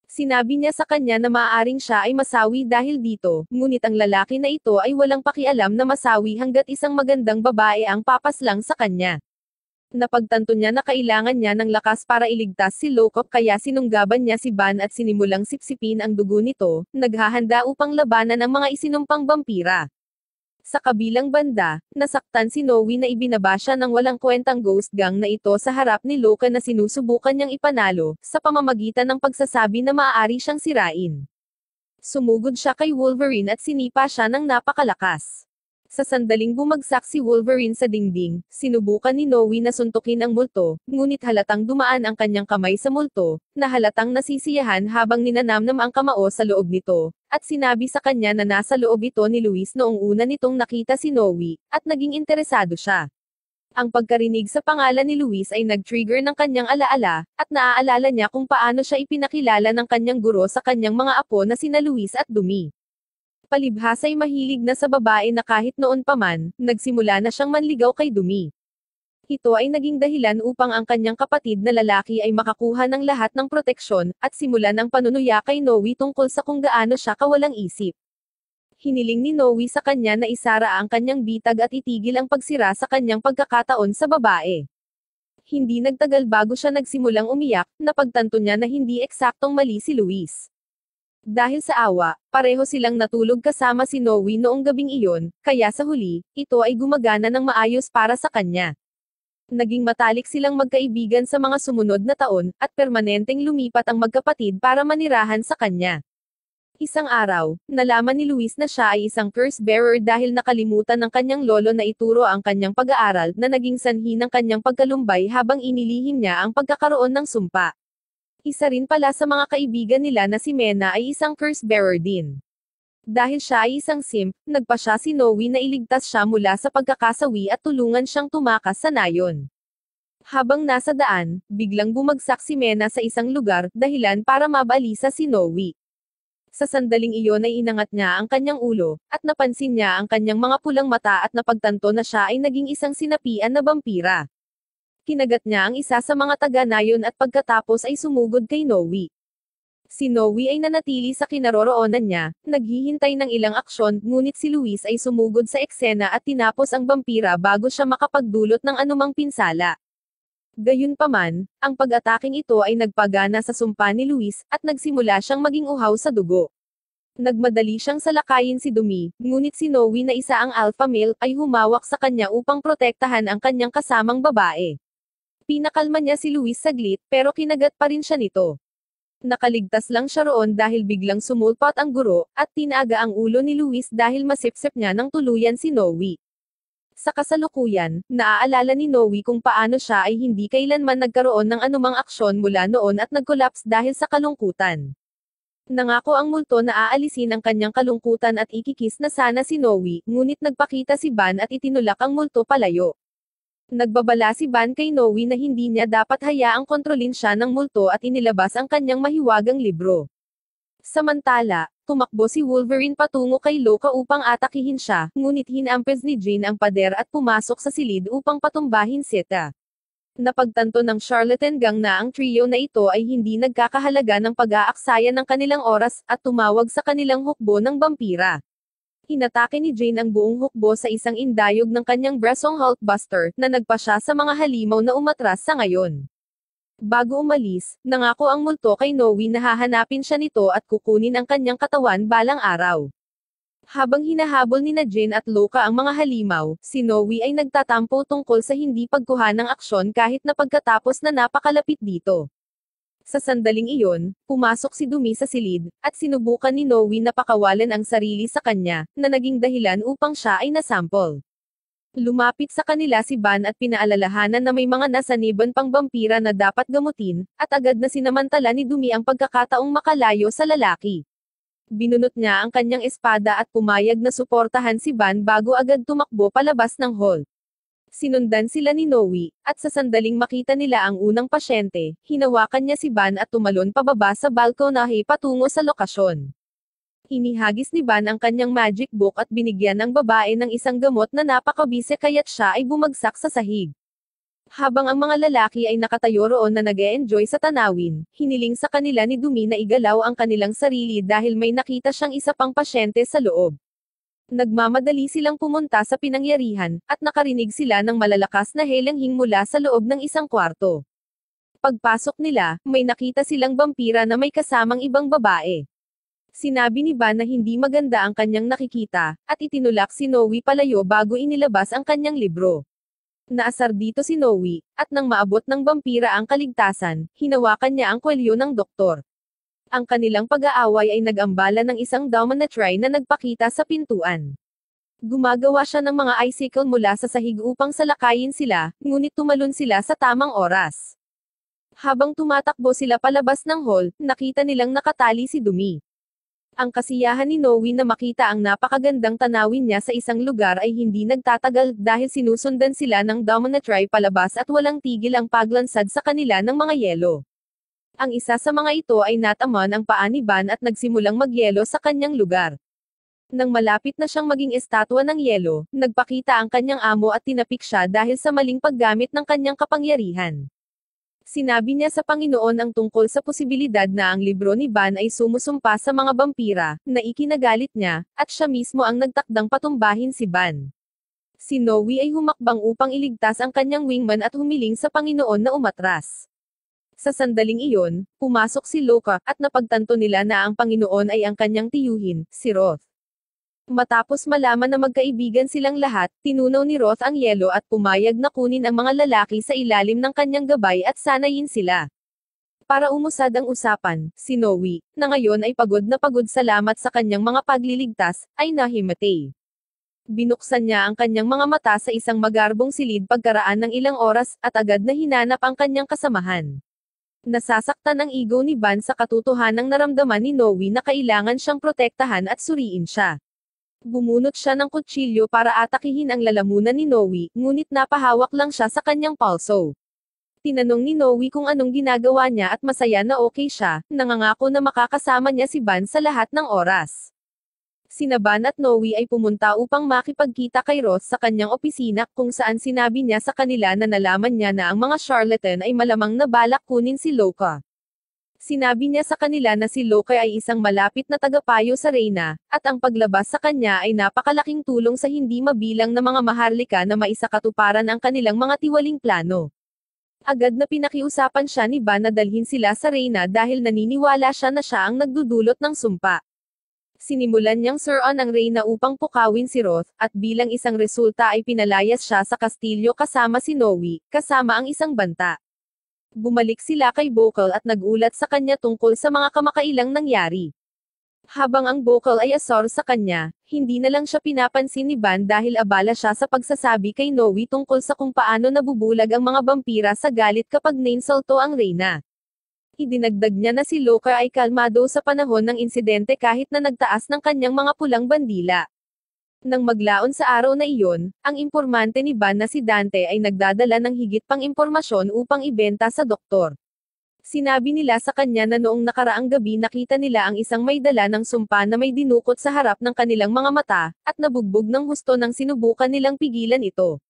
Sinabi niya sa kanya na maaaring siya ay masawi dahil dito, ngunit ang lalaki na ito ay walang pakialam na masawi hanggat isang magandang babae ang papaslang sa kanya. Napagtanto niya na kailangan niya ng lakas para iligtas si Lokop kaya sinunggaban niya si Ban at sinimulang sipsipin ang dugo nito, naghahanda upang labanan ang mga isinumpang vampira. Sa kabilang banda, nasaktan si Noe na ibinaba siya ng walang kwentang ghost gang na ito sa harap ni Loka na sinusubukan niyang ipanalo, sa pamamagitan ng pagsasabi na maaari siyang sirain. Sumugod siya kay Wolverine at sinipa siya ng napakalakas. Sa sandaling bumagsak si Wolverine sa dingding, sinubukan ni Noe na suntukin ang multo, ngunit halatang dumaan ang kanyang kamay sa multo, na halatang nasisiyahan habang ninanamnam ang kamao sa loob nito, at sinabi sa kanya na nasa loob ito ni Luis noong una nitong nakita si Noe, at naging interesado siya. Ang pagkarinig sa pangalan ni Luis ay nag-trigger ng kanyang alaala, at naaalala niya kung paano siya ipinakilala ng kanyang guro sa kanyang mga apo na sina Luis at Dumi. Palibhas ay mahilig na sa babae na kahit noon pa man, nagsimula na siyang manligaw kay Dumi. Ito ay naging dahilan upang ang kanyang kapatid na lalaki ay makakuha ng lahat ng proteksyon, at simulan ang panunuya kay Noe tungkol sa kung gaano siya kawalang isip. Hiniling ni Noe sa kanya na isara ang kanyang bitag at itigil ang pagsira sa kanyang pagkakataon sa babae. Hindi nagtagal bago siya nagsimulang umiyak, napagtanto niya na hindi eksaktong mali si Luis. Dahil sa awa, pareho silang natulog kasama si Noe noong gabing iyon, kaya sa huli, ito ay gumagana ng maayos para sa kanya. Naging matalik silang magkaibigan sa mga sumunod na taon, at permanenteng lumipat ang magkapatid para manirahan sa kanya. Isang araw, nalaman ni Luis na siya ay isang curse bearer dahil nakalimutan ng kanyang lolo na ituro ang kanyang pag-aaral na naging sanhi ng kanyang pagkalumbay habang inilihim niya ang pagkakaroon ng sumpa. Isa rin pala sa mga kaibigan nila na si Mena ay isang curse bearer din. Dahil siya ay isang simp, nagpa siya si Noe na iligtas siya mula sa pagkakasawi at tulungan siyang tumakas sa nayon. Habang nasa daan, biglang bumagsak si Mena sa isang lugar, dahilan para mabalisa si Noe. Sa sandaling iyon ay inangat niya ang kanyang ulo, at napansin niya ang kanyang mga pulang mata at napagtanto na siya ay naging isang sinapian na vampira. Kinagat niya ang isa sa mga taga-nayon at pagkatapos ay sumugod kay Noe. Si Noe ay nanatili sa kinaroroonan niya, naghihintay ng ilang aksyon, ngunit si Luis ay sumugod sa eksena at tinapos ang vampira bago siya makapagdulot ng anumang pinsala. Gayunpaman, ang pag-ataking ito ay nagpagana sa sumpa ni Luis, at nagsimula siyang maging uhaw sa dugo. Nagmadali siyang salakayin si Dumi, ngunit si Noe na isa ang alpha male, ay humawak sa kanya upang protektahan ang kanyang kasamang babae. Pinakalma niya si Luis saglit, pero kinagat pa rin siya nito. Nakaligtas lang siya roon dahil biglang sumulpot ang guro, at tinaga ang ulo ni Luis dahil masipsip niya ng tuluyan si Noe. Sa kasalukuyan, naaalala ni Noe kung paano siya ay hindi kailanman nagkaroon ng anumang aksyon mula noon at nag-collapse dahil sa kalungkutan. Nangako ang multo na aalisin ang kanyang kalungkutan at ikikis na sana si Noe, ngunit nagpakita si Ban at itinulak ang multo palayo. Nagbabala si Ban kay Noe na hindi niya dapat hayaang kontrolin siya ng multo at inilabas ang kanyang mahiwagang libro. Samantala, tumakbo si Wolverine patungo kay Loka upang atakihin siya, ngunit hinampes ni Jane ang pader at pumasok sa silid upang patumbahin sita. Napagtanto ng charlatan gang na ang trio na ito ay hindi nagkakahalaga ng pag-aaksaya ng kanilang oras, at tumawag sa kanilang hukbo ng vampira. Hinatake ni Jane ang buong hukbo sa isang indayog ng kanyang brasong Hulkbuster, na nagpa siya sa mga halimaw na umatras sa ngayon. Bago umalis, nangako ang multo kay Noe na hahanapin siya nito at kukunin ang kanyang katawan balang araw. Habang hinahabol ni Jane at Loka ang mga halimaw, si Noe ay nagtatampo tungkol sa hindi pagkuha ng aksyon kahit na pagkatapos na napakalapit dito. Sa sandaling iyon, pumasok si Dumi sa silid, at sinubukan ni Noe na pakawalan ang sarili sa kanya, na naging dahilan upang siya ay nasample. Lumapit sa kanila si Ban at pinaalalahanan na may mga nasaniban pang vampira na dapat gamutin, at agad na sinamantala ni Dumi ang pagkakataong makalayo sa lalaki. Binunot niya ang kanyang espada at pumayag na suportahan si Ban bago agad tumakbo palabas ng hall. Sinundan sila ni Noe, at sa sandaling makita nila ang unang pasyente, hinawakan niya si Ban at tumalon pababa sa balkonahe patungo sa lokasyon. Inihagis ni Ban ang kanyang magic book at binigyan ang babae ng isang gamot na napakabise kaya't siya ay bumagsak sa sahig. Habang ang mga lalaki ay nakatayo roon na nag-e-enjoy sa tanawin, hiniling sa kanila ni Dumi na igalaw ang kanilang sarili dahil may nakita siyang isa pang pasyente sa loob. Nagmamadali silang pumunta sa pinangyarihan, at nakarinig sila ng malalakas na helanghing mula sa loob ng isang kwarto. Pagpasok nila, may nakita silang vampira na may kasamang ibang babae. Sinabi ni Ban na hindi maganda ang kanyang nakikita, at itinulak si Noe palayo bago inilabas ang kanyang libro. Naasar dito si Noe, at nang maabot ng vampira ang kaligtasan, hinawakan niya ang kwelyo ng doktor. Ang kanilang pag-aaway ay nag-ambala ng isang dominatrix na nagpakita sa pintuan. Gumagawa siya ng mga icicle mula sa sahig upang salakayin sila, ngunit tumalon sila sa tamang oras. Habang tumatakbo sila palabas ng hall, nakita nilang nakatali si Dumi. Ang kasiyahan ni Noe na makita ang napakagandang tanawin niya sa isang lugar ay hindi nagtatagal dahil sinusundan sila ng dominatrix palabas at walang tigil ang paglansad sa kanila ng mga yelo. Ang isa sa mga ito ay nataman ang paa ni Ban at nagsimulang magyelo sa kanyang lugar. Nang malapit na siyang maging estatwa ng yelo, nagpakita ang kanyang amo at tinapik siya dahil sa maling paggamit ng kanyang kapangyarihan. Sinabi niya sa Panginoon ang tungkol sa posibilidad na ang libro ni Ban ay sumusumpa sa mga vampira, na ikinagalit niya, at siya mismo ang nagtakdang patumbahin si Ban. Si Noe ay humakbang upang iligtas ang kanyang wingman at humiling sa Panginoon na umatras. Sa sandaling iyon, pumasok si Loka, at napagtanto nila na ang Panginoon ay ang kanyang tiyuhin, si Roth. Matapos malaman na magkaibigan silang lahat, tinunaw ni Roth ang yelo at pumayag na kunin ang mga lalaki sa ilalim ng kanyang gabay at sanayin sila. Para umusad ang usapan, si Noe, na ngayon ay pagod na pagod salamat sa kanyang mga pagliligtas, ay nahimatay. Binuksan niya ang kanyang mga mata sa isang magarbong silid pagkaraan ng ilang oras, at agad na hinanap ang kanyang kasamahan. Nasasaktan ang ego ni Ban sa katotohanang naramdaman ni Noe na kailangan siyang protektahan at suriin siya. Bumunot siya ng kutsilyo para atakihin ang lalamunan ni Noe, ngunit napahawak lang siya sa kanyang palso. Tinanong ni Noe kung anong ginagawa niya at masaya na okay siya, nangangako na makakasama niya si Ban sa lahat ng oras. Sina Ban at Noe ay pumunta upang makipagkita kay Roth sa kanyang opisina, kung saan sinabi niya sa kanila na nalaman niya na ang mga charlatan ay malamang na balak kunin si Loka. Sinabi niya sa kanila na si Loka ay isang malapit na tagapayo sa Reyna, at ang paglabas sa kanya ay napakalaking tulong sa hindi mabilang na mga maharlika na maisakatuparan ang kanilang mga tiwaling plano. Agad na pinakiusapan siya ni Ban na dalhin sila sa Reyna dahil naniniwala siya na siya ang nagdudulot ng sumpa. Sinimulan niyang suruan ang Reyna upang pukawin si Roth, at bilang isang resulta ay pinalayas siya sa kastilyo kasama si Noe, kasama ang isang banta. Bumalik sila kay Bokal at nagulat sa kanya tungkol sa mga kamakailang nangyari. Habang ang Bokal ay asor sa kanya, hindi na lang siya pinapansin ni Ban dahil abala siya sa pagsasabi kay Noe tungkol sa kung paano nabubulag ang mga vampira sa galit kapag nainsulto ang Reyna. Idinagdag niya na si Loka ay kalmado sa panahon ng insidente kahit na nagtaas ng kanyang mga pulang bandila. Nang maglaon sa araw na iyon, ang impormante ni Ban na si Dante ay nagdadala ng higit pang impormasyon upang ibenta sa doktor. Sinabi nila sa kanya na noong nakaraang gabi nakita nila ang isang may dala ng sumpa na may dinukot sa harap ng kanilang mga mata, at nabugbog ng husto nang sinubukan nilang pigilan ito.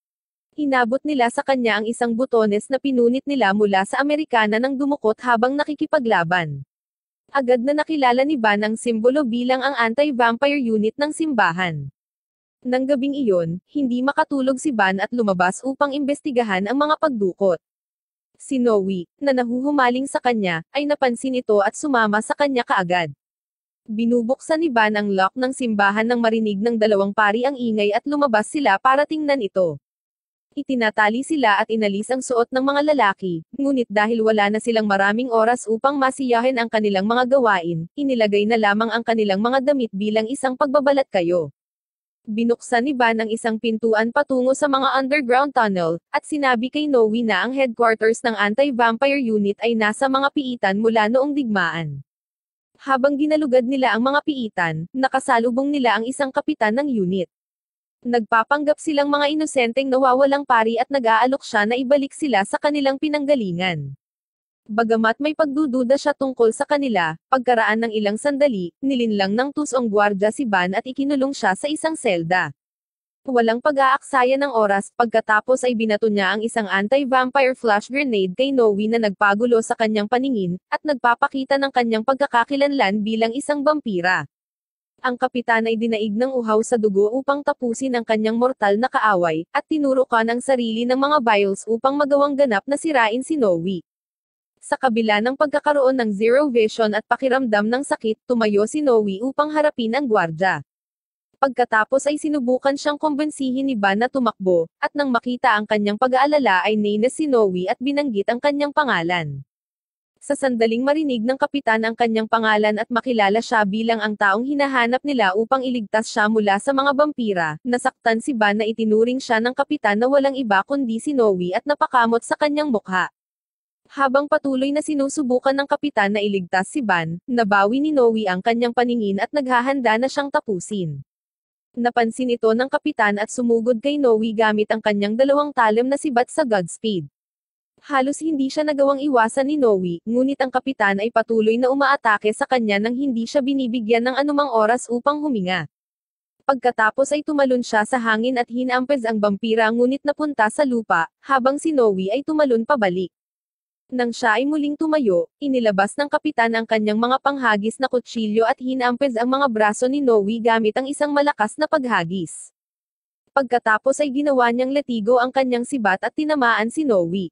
Inabot nila sa kanya ang isang butones na pinunit nila mula sa Amerikana nang dumukot habang nakikipaglaban. Agad na nakilala ni Ban ang simbolo bilang ang anti-vampire unit ng simbahan. Nang gabing iyon, hindi makatulog si Ban at lumabas upang imbestigahan ang mga pagdukot. Si Noe, na nahuhumaling sa kanya, ay napansin ito at sumama sa kanya kaagad. Binubuksan ni Ban ang lock ng simbahan nang marinig ng dalawang pari ang ingay at lumabas sila para tingnan ito. Itinatali sila at inalis ang suot ng mga lalaki, ngunit dahil wala na silang maraming oras upang masiyahin ang kanilang mga gawain, inilagay na lamang ang kanilang mga damit bilang isang pagbabalat kayo. Binuksan ni Ban ang isang pintuan patungo sa mga underground tunnel, at sinabi kay Noe na ang headquarters ng anti-vampire unit ay nasa mga piitan mula noong digmaan. Habang ginalugad nila ang mga piitan, nakasalubong nila ang isang kapitan ng unit. Nagpapanggap silang mga inosenteng nawawalang pari at nag-aalok siya na ibalik sila sa kanilang pinanggalingan. Bagamat may pagdududa siya tungkol sa kanila, pagkaraan ng ilang sandali, nilinlang ng tusong gwardya si Ban at ikinulong siya sa isang selda. Walang pag-aaksaya ng oras, pagkatapos ay binato niya ang isang anti-vampire flash grenade kay Noe na nagpagulo sa kanyang paningin, at nagpapakita ng kanyang pagkakakilanlan bilang isang vampira. Ang kapitan ay dinaig ng uhaw sa dugo upang tapusin ang kanyang mortal na kaaway, at tinurukan ang sarili ng mga vials upang magawang ganap na sirain si Noe. Sa kabila ng pagkakaroon ng zero vision at pakiramdam ng sakit, tumayo si Noe upang harapin ang gwardya. Pagkatapos ay sinubukan siyang kumbensihin ni Ban na tumakbo, at nang makita ang kanyang pag-aalala ay nainis si Noe at binanggit ang kanyang pangalan. Sa sandaling marinig ng kapitan ang kanyang pangalan at makilala siya bilang ang taong hinahanap nila upang iligtas siya mula sa mga vampira, nasaktan si Ban na itinuring siya ng kapitan na walang iba kundi si Noe at napakamot sa kanyang mukha. Habang patuloy na sinusubukan ng kapitan na iligtas si Ban, nabawi ni Noe ang kanyang paningin at naghahanda na siyang tapusin. Napansin ito ng kapitan at sumugod kay Noe gamit ang kanyang dalawang talim na sibat sa Godspeed. Halos hindi siya nagawang iwasan ni Noe, ngunit ang kapitan ay patuloy na umaatake sa kanya nang hindi siya binibigyan ng anumang oras upang huminga. Pagkatapos ay tumalon siya sa hangin at hinampes ang vampira ngunit napunta sa lupa, habang si Noe ay tumalon pabalik. Nang siya ay muling tumayo, inilabas ng kapitan ang kanyang mga panghagis na kutsilyo at hinampes ang mga braso ni Noe gamit ang isang malakas na paghagis. Pagkatapos ay ginawa niyang letigo ang kanyang sibat at tinamaan si Noe.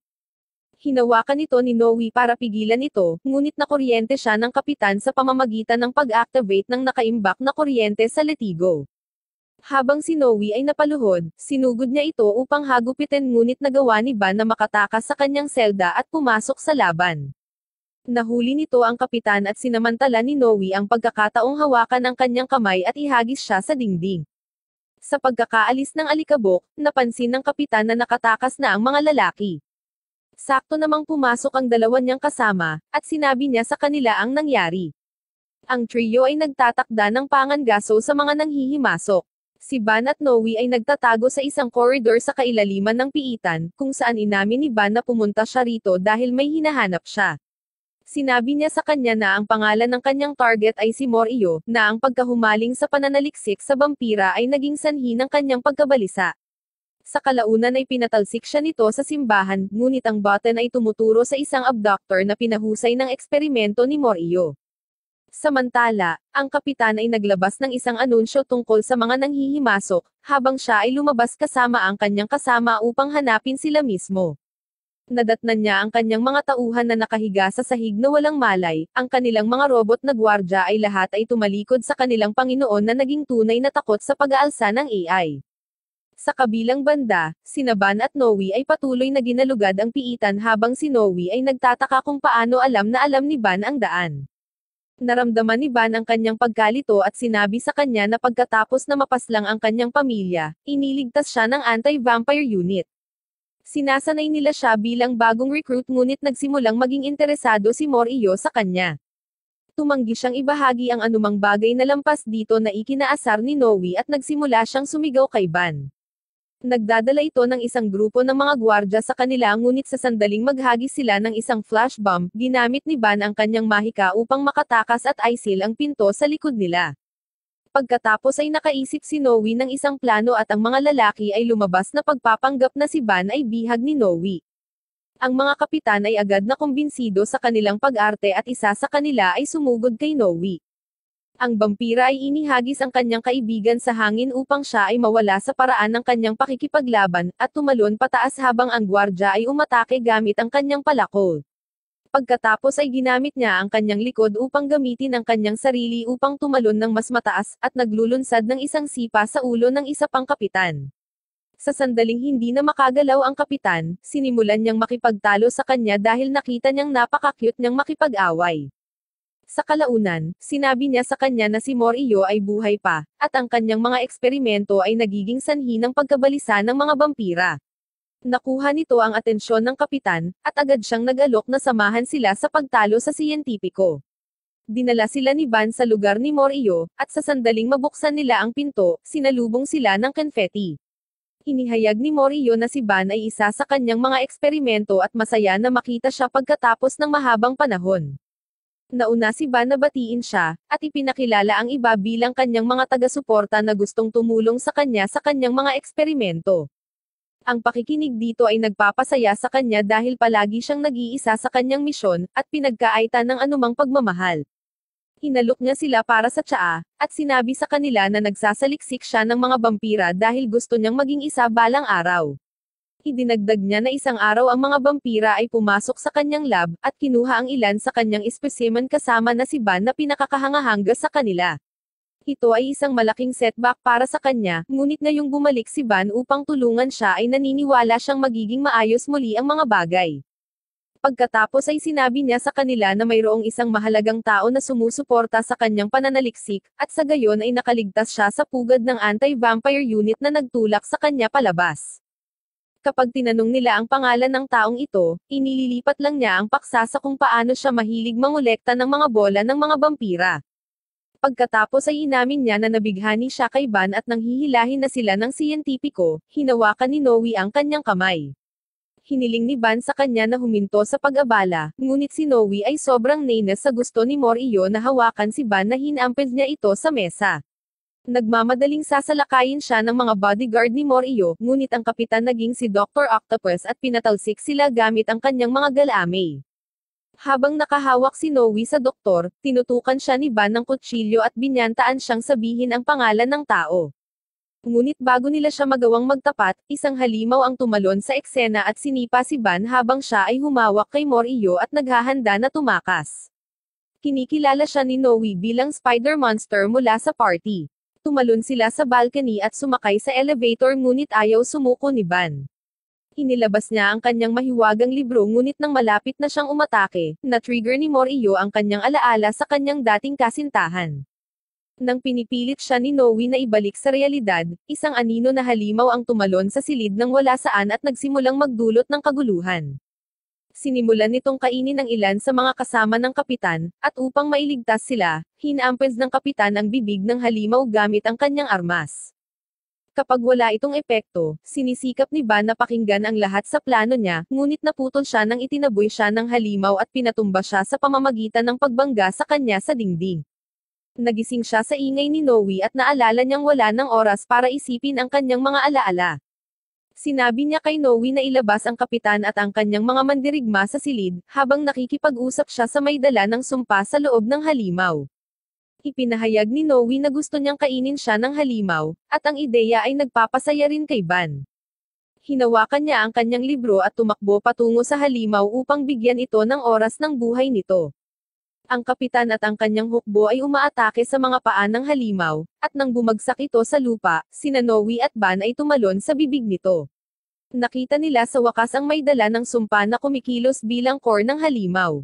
Hinawakan ito ni Noe para pigilan ito, ngunit nakuryente siya ng kapitan sa pamamagitan ng pag-activate ng nakaimbak na kuryente sa letigo. Habang si Noe ay napaluhod, sinugod niya ito upang hagupitin ngunit nagawa ni Ban na makatakas sa kanyang selda at pumasok sa laban. Nahuli nito ang kapitan at sinamantala ni Noe ang pagkakataong hawakan ang kanyang kamay at ihagis siya sa dingding. Sa pagkakaalis ng alikabok, napansin ng kapitan na nakatakas na ang mga lalaki. Sakto namang pumasok ang dalawa niyang kasama, at sinabi niya sa kanila ang nangyari. Ang trio ay nagtatakda ng pangangaso sa mga nanghihimasok. Si Ban at Noe ay nagtatago sa isang koridor sa kailaliman ng piitan, kung saan inamin ni Ban na pumunta siya rito dahil may hinahanap siya. Sinabi niya sa kanya na ang pangalan ng kanyang target ay si Morio, na ang pagkahumaling sa pananaliksik sa vampira ay naging sanhi ng kanyang pagkabalisa. Sa kalaunan ay pinatalsik siya nito sa simbahan, ngunit ang button ay tumuturo sa isang abductor na pinahusay ng eksperimento ni Morio. Samantala, ang kapitan ay naglabas ng isang anunsyo tungkol sa mga nanghihimasok, habang siya ay lumabas kasama ang kanyang kasama upang hanapin sila mismo. Nadatnan niya ang kanyang mga tauhan na nakahiga sa sahig na walang malay, ang kanilang mga robot na gwardya ay lahat ay tumalikod sa kanilang Panginoon na naging tunay na takot sa pag-aalsa ng AI. Sa kabilang banda, sina Ban at Noe ay patuloy na ginalugad ang piitan habang si Noe ay nagtataka kung paano alam na alam ni Ban ang daan. Naramdaman ni Ban ang kanyang pagkalito at sinabi sa kanya na pagkatapos na mapaslang ang kanyang pamilya, iniligtas siya ng anti-vampire unit. Sinasanay nila siya bilang bagong recruit ngunit nagsimulang maging interesado si Mor-Iyo sa kanya. Tumanggi siyang ibahagi ang anumang bagay na lampas dito na ikinaasar ni Noe at nagsimula siyang sumigaw kay Ban. Nagdadala ito ng isang grupo ng mga gwardya sa kanila ngunit sa sandaling maghagis sila ng isang flash bomb, ginamit ni Ban ang kanyang mahika upang makatakas at isil ang pinto sa likod nila. Pagkatapos ay nakaisip si Noe ng isang plano at ang mga lalaki ay lumabas na pagpapanggap na si Ban ay bihag ni Noe. Ang mga kapitan ay agad na kumbinsido sa kanilang pag-arte at isa sa kanila ay sumugod kay Noe. Ang vampira ay inihagis ang kanyang kaibigan sa hangin upang siya ay mawala sa paraan ng kanyang pakikipaglaban, at tumalon pataas habang ang gwardya ay umatake gamit ang kanyang palakol. Pagkatapos ay ginamit niya ang kanyang likod upang gamitin ang kanyang sarili upang tumalon ng mas mataas, at naglulunsad ng isang sipa sa ulo ng isa pang kapitan. Sa sandaling hindi na makagalaw ang kapitan, sinimulan niyang makipagtalo sa kanya dahil nakita niyang napaka-cute niyang makipag-away. Sa kalaunan, sinabi niya sa kanya na si Mor-Iyo ay buhay pa, at ang kanyang mga eksperimento ay nagiging sanhi ng pagkabalisa ng mga vampira. Nakuha nito ang atensyon ng kapitan, at agad siyang nag-alok na samahan sila sa pagtalo sa siyentipiko. Dinala sila ni Ban sa lugar ni Mor-Iyo, at sa sandaling mabuksan nila ang pinto, sinalubong sila ng confetti. Inihayag ni Mor-Iyo na si Ban ay isa sa kanyang mga eksperimento at masaya na makita siya pagkatapos ng mahabang panahon. Nauna si Ban na batiin siya, at ipinakilala ang iba bilang kanyang mga taga-suporta na gustong tumulong sa kanyang mga eksperimento. Ang pakikinig dito ay nagpapasaya sa kanya dahil palagi siyang nag-iisa sa kanyang misyon, at pinagkaitan ng anumang pagmamahal. Hinalok niya sila para sa tsaa, at sinabi sa kanila na nagsasaliksik siya ng mga vampira dahil gusto niyang maging isa balang araw. Idinagdag niya na isang araw ang mga vampira ay pumasok sa kanyang lab, at kinuha ang ilan sa kanyang specimen kasama na si Ban na pinakakahanga-hanga sa kanila. Ito ay isang malaking setback para sa kanya, ngunit ngayong bumalik si Ban upang tulungan siya ay naniniwala siyang magiging maayos muli ang mga bagay. Pagkatapos ay sinabi niya sa kanila na mayroong isang mahalagang tao na sumusuporta sa kanyang pananaliksik, at sa gayon ay nakaligtas siya sa pugad ng anti-vampire unit na nagtulak sa kanya palabas. Kapag tinanong nila ang pangalan ng taong ito, inililipat lang niya ang paksa sa kung paano siya mahilig mangolekta ng mga bola ng mga vampira. Pagkatapos ay inamin niya na nabighani siya kay Ban at nang hihilahin na sila ng siyentipiko, hinawakan ni Noe ang kanyang kamay. Hiniling ni Ban sa kanya na huminto sa pag-abala, ngunit si Noe ay sobrang nainis sa gusto ni Mor-Iyo na hawakan si Ban na hinamped niya ito sa mesa. Nagmamadaling sasalakayin siya ng mga bodyguard ni Mor-Iyo, ngunit ang kapitan naging si Dr. Octopus at pinatalsik sila gamit ang kanyang mga galamay. Habang nakahawak si Noe sa doktor, tinutukan siya ni Ban ng kutsilyo at binyantaan siyang sabihin ang pangalan ng tao. Ngunit bago nila siya magawang magtapat, isang halimaw ang tumalon sa eksena at sinipa si Ban habang siya ay humawak kay Mor-Iyo at naghahanda na tumakas. Kinikilala siya ni Noe bilang Spider Monster mula sa party. Tumalon sila sa balcony at sumakay sa elevator ngunit ayaw sumuko ni Ban. Inilabas niya ang kanyang mahiwagang libro ngunit nang malapit na siyang umatake, na-trigger ni Mor-Iyo ang kanyang alaala sa kanyang dating kasintahan. Nang pinipilit siya ni Noe na ibalik sa realidad, isang anino na halimaw ang tumalon sa silid ng wala saan at nagsimulang magdulot ng kaguluhan. Sinimulan nitong kainin ng ilan sa mga kasama ng kapitan, at upang mailigtas sila, hinampes ng kapitan ang bibig ng halimaw gamit ang kanyang armas. Kapag wala itong epekto, sinisikap ni Ban na pakinggan ang lahat sa plano niya, ngunit naputol siya nang itinaboy siya ng halimaw at pinatumba siya sa pamamagitan ng pagbangga sa kanya sa dingding. Nagising siya sa ingay ni Noe at naalala niyang wala ng oras para isipin ang kanyang mga alaala. Sinabi niya kay Noe na ilabas ang kapitan at ang kanyang mga mandirigma sa silid, habang nakikipag-usap siya sa may dala ng sumpa sa loob ng halimaw. Ipinahayag ni Noe na gusto niyang kainin siya ng halimaw, at ang ideya ay nagpapasaya rin kay Ban. Hinawakan niya ang kanyang libro at tumakbo patungo sa halimaw upang bigyan ito ng oras ng buhay nito. Ang kapitan at ang kanyang hukbo ay umaatake sa mga paa ng halimaw, at nang bumagsak ito sa lupa, sina Noe at Ban ay tumalon sa bibig nito. Nakita nila sa wakas ang may dala ng sumpa na kumikilos bilang core ng halimaw.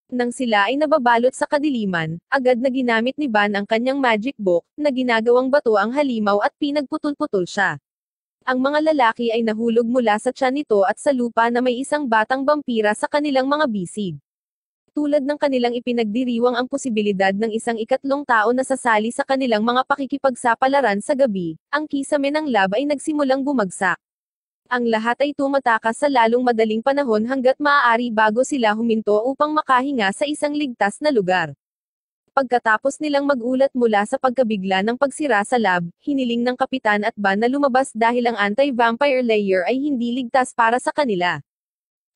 Nang sila ay nababalot sa kadiliman, agad na ginamit ni Ban ang kanyang magic book, na ginagawang bato ang halimaw at pinagputol-putol siya. Ang mga lalaki ay nahulog mula sa tiyan nito at sa lupa na may isang batang vampira sa kanilang mga bisig. Tulad ng kanilang ipinagdiriwang ang posibilidad ng isang ikatlong tao na sasali sa kanilang mga pakikipagsapalaran sa gabi, ang kisame ng lab ay nagsimulang bumagsak. Ang lahat ay tumatakas sa lalong madaling panahon hanggat maaari bago sila huminto upang makahinga sa isang ligtas na lugar. Pagkatapos nilang magulat mula sa pagkabigla ng pagsira sa lab, hiniling ng kapitan at Ban na lumabas dahil ang anti-vampire layer ay hindi ligtas para sa kanila.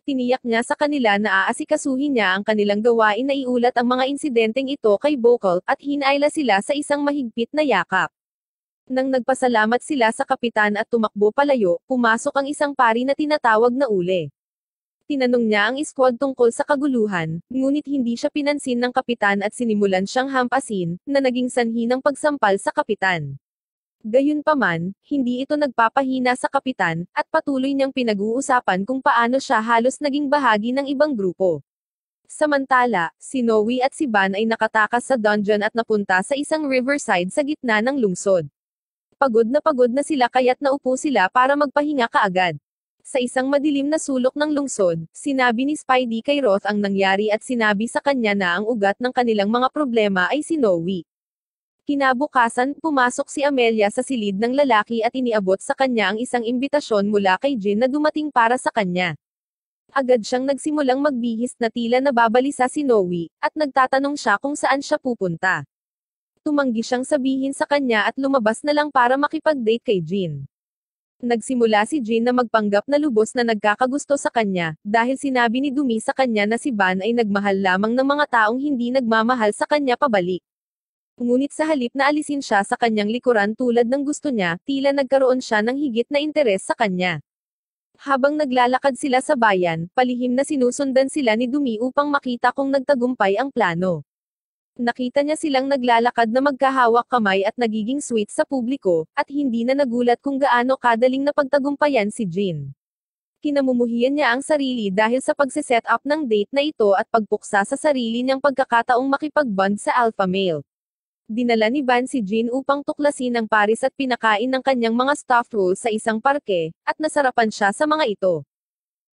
Tiniyak niya sa kanila na aasikasuhin niya ang kanilang gawain na iulat ang mga insidenteng ito kay Bokal, at hinayla sila sa isang mahigpit na yakap. Nang nagpasalamat sila sa kapitan at tumakbo palayo, pumasok ang isang pari na tinatawag na Ule. Tinanong niya ang squad tungkol sa kaguluhan, ngunit hindi siya pinansin ng kapitan at sinimulan siyang hampasin, na naging sanhi ng pagsampal sa kapitan. Gayunpaman, hindi ito nagpapahina sa kapitan, at patuloy niyang pinag-uusapan kung paano siya halos naging bahagi ng ibang grupo. Samantala, si Noe at si Ban ay nakatakas sa dungeon at napunta sa isang riverside sa gitna ng lungsod. Pagod na sila kaya't naupo sila para magpahinga kaagad. Sa isang madilim na sulok ng lungsod, sinabi ni Spidey kay Roth ang nangyari at sinabi sa kanya na ang ugat ng kanilang mga problema ay si Noe. Kinabukasan, pumasok si Amelia sa silid ng lalaki at iniabot sa kanya ang isang imbitasyon mula kay Jin na dumating para sa kanya. Agad siyang nagsimulang magbihis na tila nababalisa si Noe, at nagtatanong siya kung saan siya pupunta. Tumanggi siyang sabihin sa kanya at lumabas na lang para makipag-date kay Jin. Nagsimula si Jin na magpanggap na lubos na nagkakagusto sa kanya, dahil sinabi ni Dumi sa kanya na si Ban ay nagmahal lamang ng mga taong hindi nagmamahal sa kanya pabalik. Ngunit sa halip na alisin siya sa kanyang likuran tulad ng gusto niya, tila nagkaroon siya ng higit na interes sa kanya. Habang naglalakad sila sa bayan, palihim na sinusundan sila ni Dumi upang makita kung nagtagumpay ang plano. Nakita niya silang naglalakad na magkahawak kamay at nagiging sweet sa publiko, at hindi na nagulat kung gaano kadaling napagtagumpayan si Jin. Kinamumuhian niya ang sarili dahil sa pagse-set up ng date na ito at pagpuksa sa sarili niyang pagkakataong makipag-bond sa alpha male. Dinala ni Ban si Jin upang tuklasin ang paris at pinakain ng kanyang mga stuffed rolls sa isang parke, at nasarapan siya sa mga ito.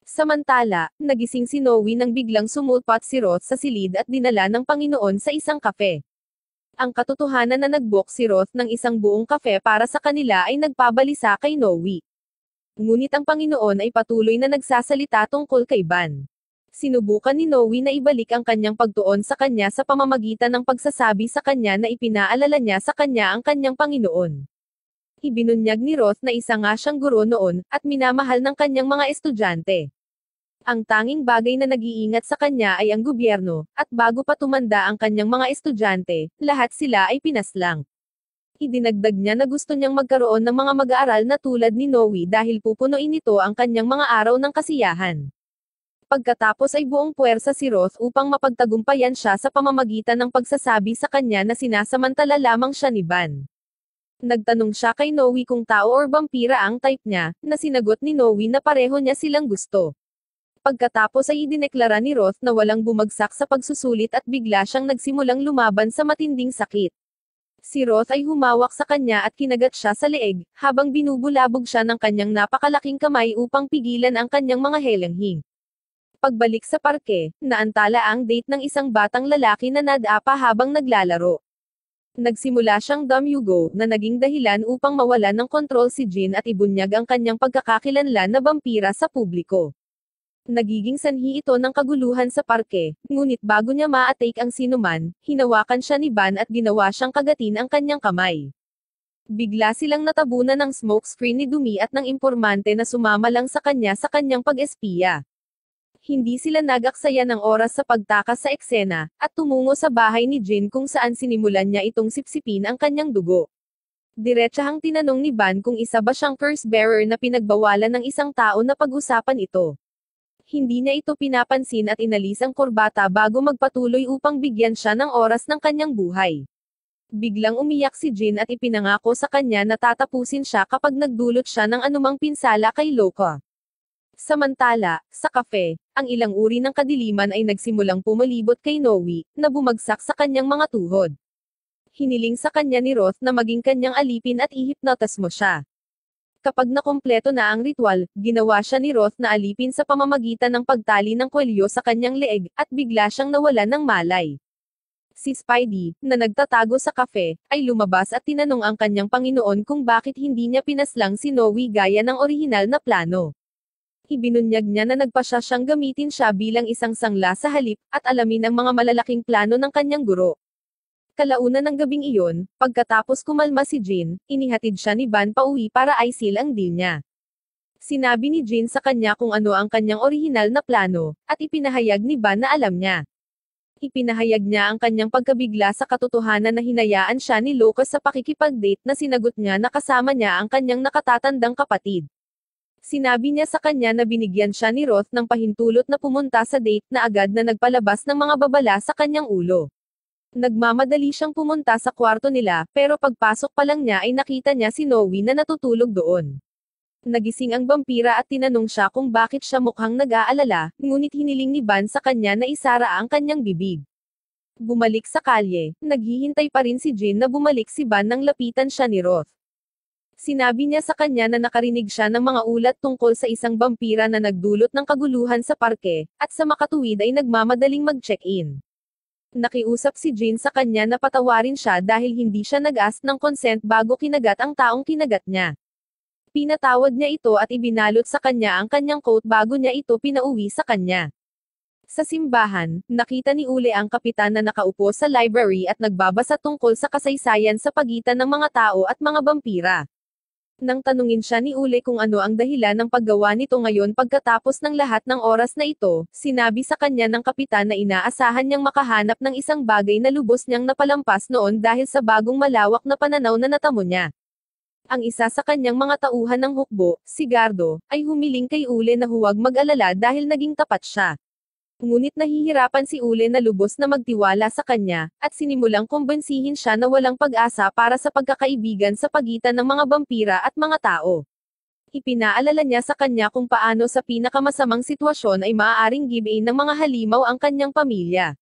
Samantala, nagising si Noe nang biglang sumulpot si Roth sa silid at dinala ng Panginoon sa isang kafe. Ang katotohanan na nag-book si Roth ng isang buong kafe para sa kanila ay nagpabalisa kay Noe. Ngunit ang Panginoon ay patuloy na nagsasalita tungkol kay Ban. Sinubukan ni Noe na ibalik ang kanyang pagtuon sa kanya sa pamamagitan ng pagsasabi sa kanya na ipinaalala niya sa kanya ang kanyang Panginoon. Ibinunyag ni Roth na isa nga siyang guro noon, at minamahal ng kanyang mga estudyante. Ang tanging bagay na nag-iingat sa kanya ay ang gobyerno, at bago pa tumanda ang kanyang mga estudyante, lahat sila ay pinaslang. Idinagdag niya na gusto niyang magkaroon ng mga mag-aaral na tulad ni Noe dahil pupunuin nito ang kanyang mga araw ng kasiyahan. Pagkatapos ay buong puwersa si Roth upang mapagtagumpayan siya sa pamamagitan ng pagsasabi sa kanya na sinasamantala lamang siya ni Ban. Nagtanong siya kay Noe kung tao or vampira ang type niya, na sinagot ni Noe na pareho niya silang gusto. Pagkatapos ay idineklara ni Roth na walang bumagsak sa pagsusulit at bigla siyang nagsimulang lumaban sa matinding sakit. Si Roth ay humawak sa kanya at kinagat siya sa leeg, habang binubulabog siya ng kanyang napakalaking kamay upang pigilan ang kanyang mga helanghing. Pagbalik sa parke, naantala ang date ng isang batang lalaki na nadapa habang naglalaro. Nagsimula siyang dumyugo, na naging dahilan upang mawalan ng kontrol si Jin at ibunyag ang kanyang pagkakakilanlan na vampira sa publiko. Nagiging sanhi ito ng kaguluhan sa parke, ngunit bago niya ma-atake ang sinuman, hinawakan siya ni Ban at ginawa siyang kagatin ang kanyang kamay. Bigla silang natabunan ng smokescreen ni Dumi at ng impormante na sumama lang sa kanyang pag-espiya. Hindi sila nag-aksaya ng oras sa pagtakas sa eksena, at tumungo sa bahay ni Jin kung saan sinimulan niya itong sipsipin ang kanyang dugo. Diretsahang tinanong ni Van kung isa ba siyang curse bearer na pinagbawalan ng isang tao na pag-usapan ito. Hindi niya ito pinapansin at inalis ang kurbata bago magpatuloy upang bigyan siya ng oras ng kanyang buhay. Biglang umiyak si Jin at ipinangako sa kanya na tatapusin siya kapag nagdulot siya ng anumang pinsala kay Loka. Samantala, sa kafe, ang ilang uri ng kadiliman ay nagsimulang pumalibot kay Noe, na bumagsak sa kanyang mga tuhod. Hiniling sa kanya ni Roth na maging kanyang alipin at ihipnotis mo siya. Kapag nakumpleto na ang ritual, ginawa siya ni Roth na alipin sa pamamagitan ng pagtali ng kwelyo sa kanyang leeg, at bigla siyang nawalan ng malay. Si Spidey, na nagtatago sa kafe, ay lumabas at tinanong ang kanyang Panginoon kung bakit hindi niya pinaslang si Noe gaya ng orihinal na plano. Ibinunyag niya na nagpasya siyang gamitin siya bilang isang sangla sa halip, at alamin ang mga malalaking plano ng kanyang guro. Kalaunan ng gabing iyon, pagkatapos kumalma si Jin, inihatid siya ni Van pauwi para i-seal ang deal niya. Sinabi ni Jin sa kanya kung ano ang kanyang orihinal na plano, at ipinahayag ni Van na alam niya. Ipinahayag niya ang kanyang pagkabigla sa katotohanan na hinayaan siya ni Lucas sa pakikipag-date na sinagot niya na kasama niya ang kanyang nakatatandang kapatid. Sinabi niya sa kanya na binigyan siya ni Roth ng pahintulot na pumunta sa date na agad na nagpalabas ng mga babala sa kanyang ulo. Nagmamadali siyang pumunta sa kwarto nila, pero pagpasok pa lang niya ay nakita niya si Noe na natutulog doon. Nagising ang vampira at tinanong siya kung bakit siya mukhang nag-aalala, ngunit hiniling ni Van sa kanya na isara ang kanyang bibig. Bumalik sa kalye, naghihintay pa rin si Jin na bumalik si Van nang lapitan siya ni Roth. Sinabi niya sa kanya na nakarinig siya ng mga ulat tungkol sa isang vampira na nagdulot ng kaguluhan sa parke, at sa makatuwid ay nagmamadaling mag-check-in. Nakiusap si Jin sa kanya na patawarin siya dahil hindi siya nag-ask ng consent bago kinagat ang taong kinagat niya. Pinatawad niya ito at ibinalot sa kanya ang kanyang coat bago niya ito pinauwi sa kanya. Sa simbahan, nakita ni Ule ang kapitan na nakaupo sa library at nagbabasa tungkol sa kasaysayan sa pagitan ng mga tao at mga vampira. Nang tanungin siya ni Ule kung ano ang dahilan ng paggawa nito ngayon pagkatapos ng lahat ng oras na ito, sinabi sa kanya ng kapitan na inaasahan niyang makahanap ng isang bagay na lubos niyang napalampas noon dahil sa bagong malawak na pananaw na natamo niya. Ang isa sa kanyang mga tauhan ng hukbo, si Gardo, ay humiling kay Ule na huwag mag-alala dahil naging tapat siya. Ngunit nahihirapan si Ule na lubos na magtiwala sa kanya, at sinimulang kumbensihin siya na walang pag-asa para sa pagkakaibigan sa pagitan ng mga vampira at mga tao. Ipinaalala niya sa kanya kung paano sa pinakamasamang sitwasyon ay maaaring give-in ng mga halimaw ang kanyang pamilya.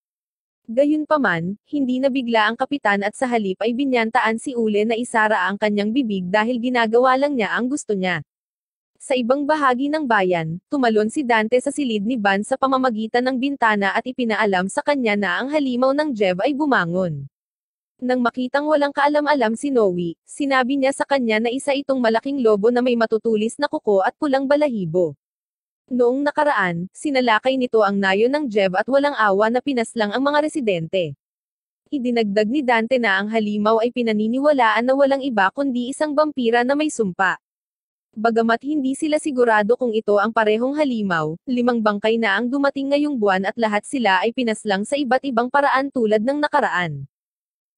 Gayunpaman, hindi nabigla ang kapitan at sa halip ay binyantaan si Ule na isara ang kanyang bibig dahil ginagawa lang niya ang gusto niya. Sa ibang bahagi ng bayan, tumalon si Dante sa silid ni Van sa pamamagitan ng bintana at ipinaalam sa kanya na ang halimaw ng Jev ay bumangon. Nang makitang walang kaalam-alam si Noe, sinabi niya sa kanya na isa itong malaking lobo na may matutulis na kuko at pulang balahibo. Noong nakaraan, sinalakay nito ang nayo ng Jev at walang awa na pinaslang ang mga residente. Idinagdag ni Dante na ang halimaw ay pinaniniwalaan na walang iba kundi isang vampira na may sumpa. Bagamat hindi sila sigurado kung ito ang parehong halimaw, 5 bangkay na ang dumating ngayong buwan at lahat sila ay pinaslang sa iba't ibang paraan tulad ng nakaraan.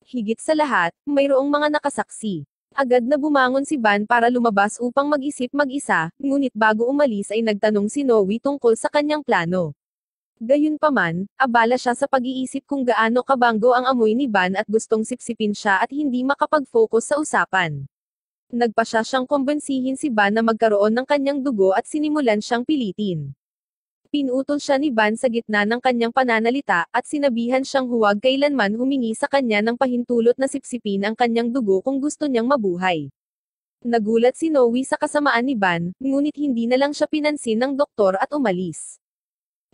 Higit sa lahat, mayroong mga nakasaksi. Agad na bumangon si Van para lumabas upang mag-isip mag-isa, ngunit bago umalis ay nagtanong si Noe tungkol sa kanyang plano. Gayunpaman, abala siya sa pag-iisip kung gaano kabanggo ang amoy ni Van at gustong sipsipin siya at hindi makapag-focus sa usapan. Nagpasya siyang kumbensihin si Van na magkaroon ng kanyang dugo at sinimulan siyang pilitin. Pinutol siya ni Van sa gitna ng kanyang pananalita, at sinabihan siyang huwag kailanman humingi sa kanya ng pahintulot na sipsipin ang kanyang dugo kung gusto niyang mabuhay. Nagulat si Noe sa kasamaan ni Van, ngunit hindi na lang siya pinansin ng doktor at umalis.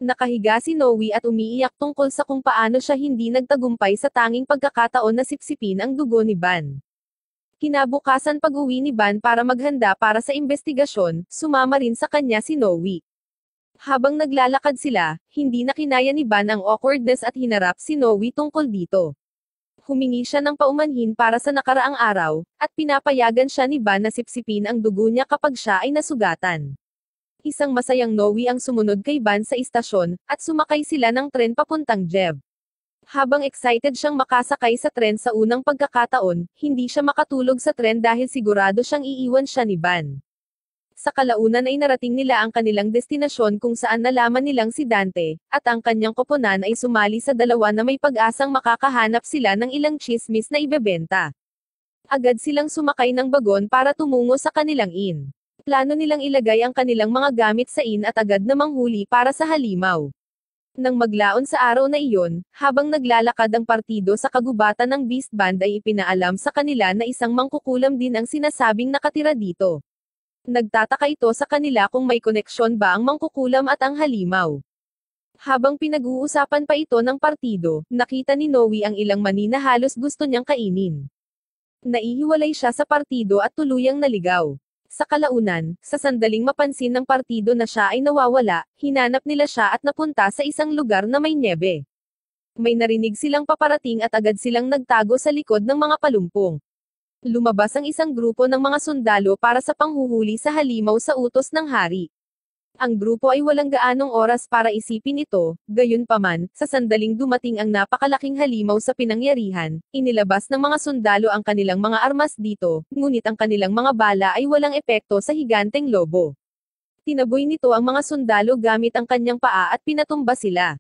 Nakahiga si Noe at umiiyak tungkol sa kung paano siya hindi nagtagumpay sa tanging pagkakataon na sipsipin ang dugo ni Van. Kinabukasan pag-uwi ni Van para maghanda para sa investigasyon, sumama rin sa kanya si Noe. Habang naglalakad sila, hindi na kinaya ni Van ang awkwardness at hinarap si Noe tungkol dito. Humingi siya ng paumanhin para sa nakaraang araw, at pinapayagan siya ni Van na sipsipin ang dugo niya kapag siya ay nasugatan. Isang masayang Noe ang sumunod kay Van sa istasyon, at sumakay sila ng tren papuntang Jev. Habang excited siyang makasakay sa tren sa unang pagkakataon, hindi siya makatulog sa tren dahil sigurado siyang iiwan siya ni Van. Sa kalaunan ay narating nila ang kanilang destinasyon kung saan nalaman nilang si Dante, at ang kanyang koponan ay sumali sa dalawa na may pag-asang makakahanap sila ng ilang tsismis na ibebenta. Agad silang sumakay ng bagon para tumungo sa kanilang inn. Plano nilang ilagay ang kanilang mga gamit sa inn at agad na manghuli para sa halimaw. Nang maglaon sa araw na iyon, habang naglalakad ang partido sa kagubatan ng Beast Band ay ipinaalam sa kanila na isang mangkukulam din ang sinasabing nakatira dito. Nagtataka ito sa kanila kung may koneksyon ba ang mangkukulam at ang halimaw. Habang pinag-uusapan pa ito ng partido, nakita ni Noe ang ilang mani na halos gusto niyang kainin. Naihiwalay siya sa partido at tuluyang naligaw. Sa kalaunan, sa sandaling mapansin ng partido na siya ay nawawala, hinanap nila siya at napunta sa isang lugar na may nyebe. May narinig silang paparating at agad silang nagtago sa likod ng mga palumpong. Lumabas ang isang grupo ng mga sundalo para sa panghuhuli sa halimaw sa utos ng hari. Ang grupo ay walang gaanong oras para isipin ito, gayunpaman, sa sandaling dumating ang napakalaking halimaw sa pinangyarihan, inilabas ng mga sundalo ang kanilang mga armas dito, ngunit ang kanilang mga bala ay walang epekto sa higanteng lobo. Tinaboy nito ang mga sundalo gamit ang kanyang paa at pinatumba sila.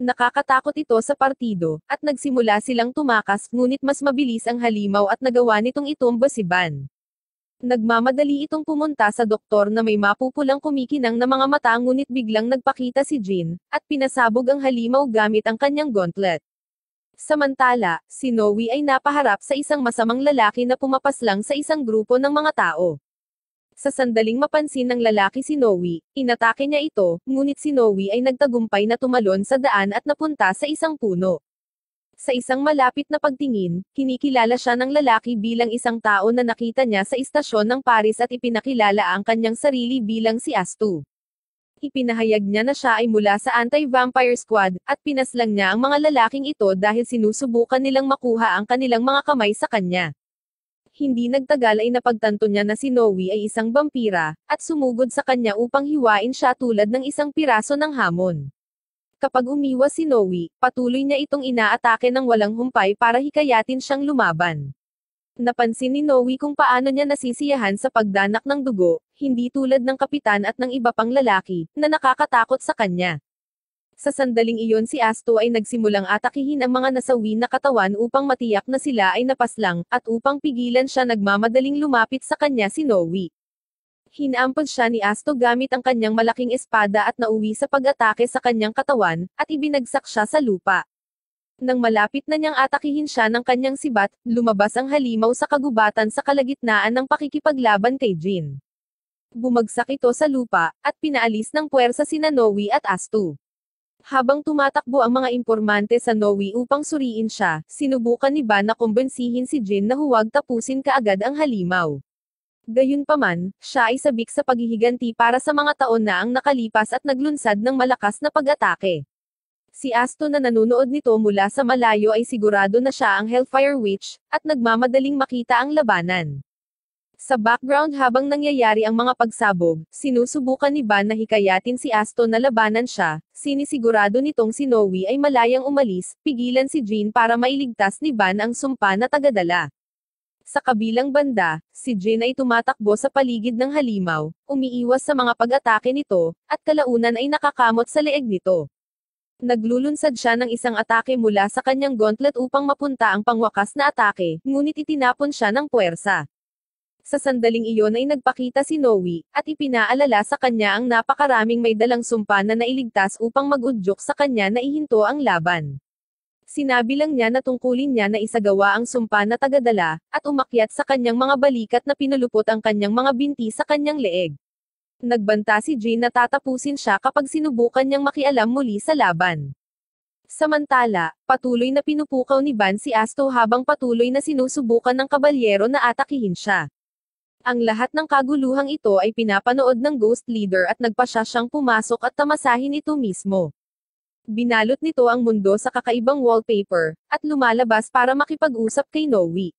Nakakatakot ito sa partido, at nagsimula silang tumakas, ngunit mas mabilis ang halimaw at nagawa nitong itumba si Van. Nagmamadali itong pumunta sa doktor na may mapupulang kumikinang na mga mata ngunit biglang nagpakita si Jean, at pinasabog ang halimaw gamit ang kanyang gauntlet. Samantala, si Noe ay napaharap sa isang masamang lalaki na pumapaslang sa isang grupo ng mga tao. Sa sandaling mapansin ng lalaki si Noe, inatake niya ito, ngunit si Noe ay nagtagumpay na tumalon sa daan at napunta sa isang puno. Sa isang malapit na pagtingin, kinikilala siya ng lalaki bilang isang tao na nakita niya sa istasyon ng Paris at ipinakilala ang kanyang sarili bilang si Astu. Ipinahayag niya na siya ay mula sa Anti-Vampire Squad, at pinaslang niya ang mga lalaking ito dahil sinusubukan nilang makuha ang kanilang mga kamay sa kanya. Hindi nagtagal ay napagtanto niya na si Noe ay isang vampira, at sumugod sa kanya upang hiwain siya tulad ng isang piraso ng hamon. Kapag umiwas si Noe, patuloy niya itong inaatake ng walang humpay para hikayatin siyang lumaban. Napansin ni Noe kung paano niya nasisiyahan sa pagdanak ng dugo, hindi tulad ng kapitan at ng iba pang lalaki, na nakakatakot sa kanya. Sa sandaling iyon si Astu ay nagsimulang atakihin ang mga nasawi na katawan upang matiyak na sila ay napaslang, at upang pigilan siya nagmamadaling lumapit sa kanya si Noe. Hinampon siya ni Astu gamit ang kanyang malaking espada at nauwi sa pag-atake sa kanyang katawan, at ibinagsak siya sa lupa. Nang malapit na niyang atakihin siya ng kanyang sibat, lumabas ang halimaw sa kagubatan sa kalagitnaan ng pakikipaglaban kay Jean. Bumagsak ito sa lupa, at pinaalis ng puwersa sina Noe at Astu. Habang tumatakbo ang mga impormante sa Noe upang suriin siya, sinubukan ni Van na kumbensihin si Jean na huwag tapusin kaagad ang halimaw. Gayunpaman, siya ay sabik sa paghihiganti para sa mga taon na ang nakalipas at naglunsad ng malakas na pag-atake. Si Astu na nanunood nito mula sa malayo ay sigurado na siya ang Hellfire Witch, at nagmamadaling makita ang labanan. Sa background habang nangyayari ang mga pagsabog, sinusubukan ni Van na hikayatin si Astu na labanan siya, sinisigurado nitong si Noe ay malayang umalis, pigilan si Jean para mailigtas ni Van ang sumpa na tagadala. Sa kabilang banda, si Jean ay tumatakbo sa paligid ng halimaw, umiiwas sa mga pag-atake nito, at kalaunan ay nakakamot sa leeg nito. Naglulunsad siya ng isang atake mula sa kanyang gauntlet upang mapunta ang pangwakas na atake, ngunit itinapon siya ng puwersa. Sa sandaling iyon ay nagpakita si Noe, at ipinaalala sa kanya ang napakaraming may dalang sumpa na nailigtas upang mag-udyok sa kanya na ihinto ang laban. Sinabi lang niya na tungkulin niya na isagawa ang sumpa na tagadala, at umakyat sa kanyang mga balikat na pinulupot ang kanyang mga binti sa kanyang leeg. Nagbanta si Jean na tatapusin siya kapag sinubukan niyang makialam muli sa laban. Samantala, patuloy na pinupukaw ni Van si Astu habang patuloy na sinusubukan ng kabalyero na atakihin siya. Ang lahat ng kaguluhang ito ay pinapanood ng Ghost Leader at nagpasya siyang pumasok at tamasahin ito mismo. Binalot nito ang mundo sa kakaibang wallpaper, at lumalabas para makipag-usap kay Noe.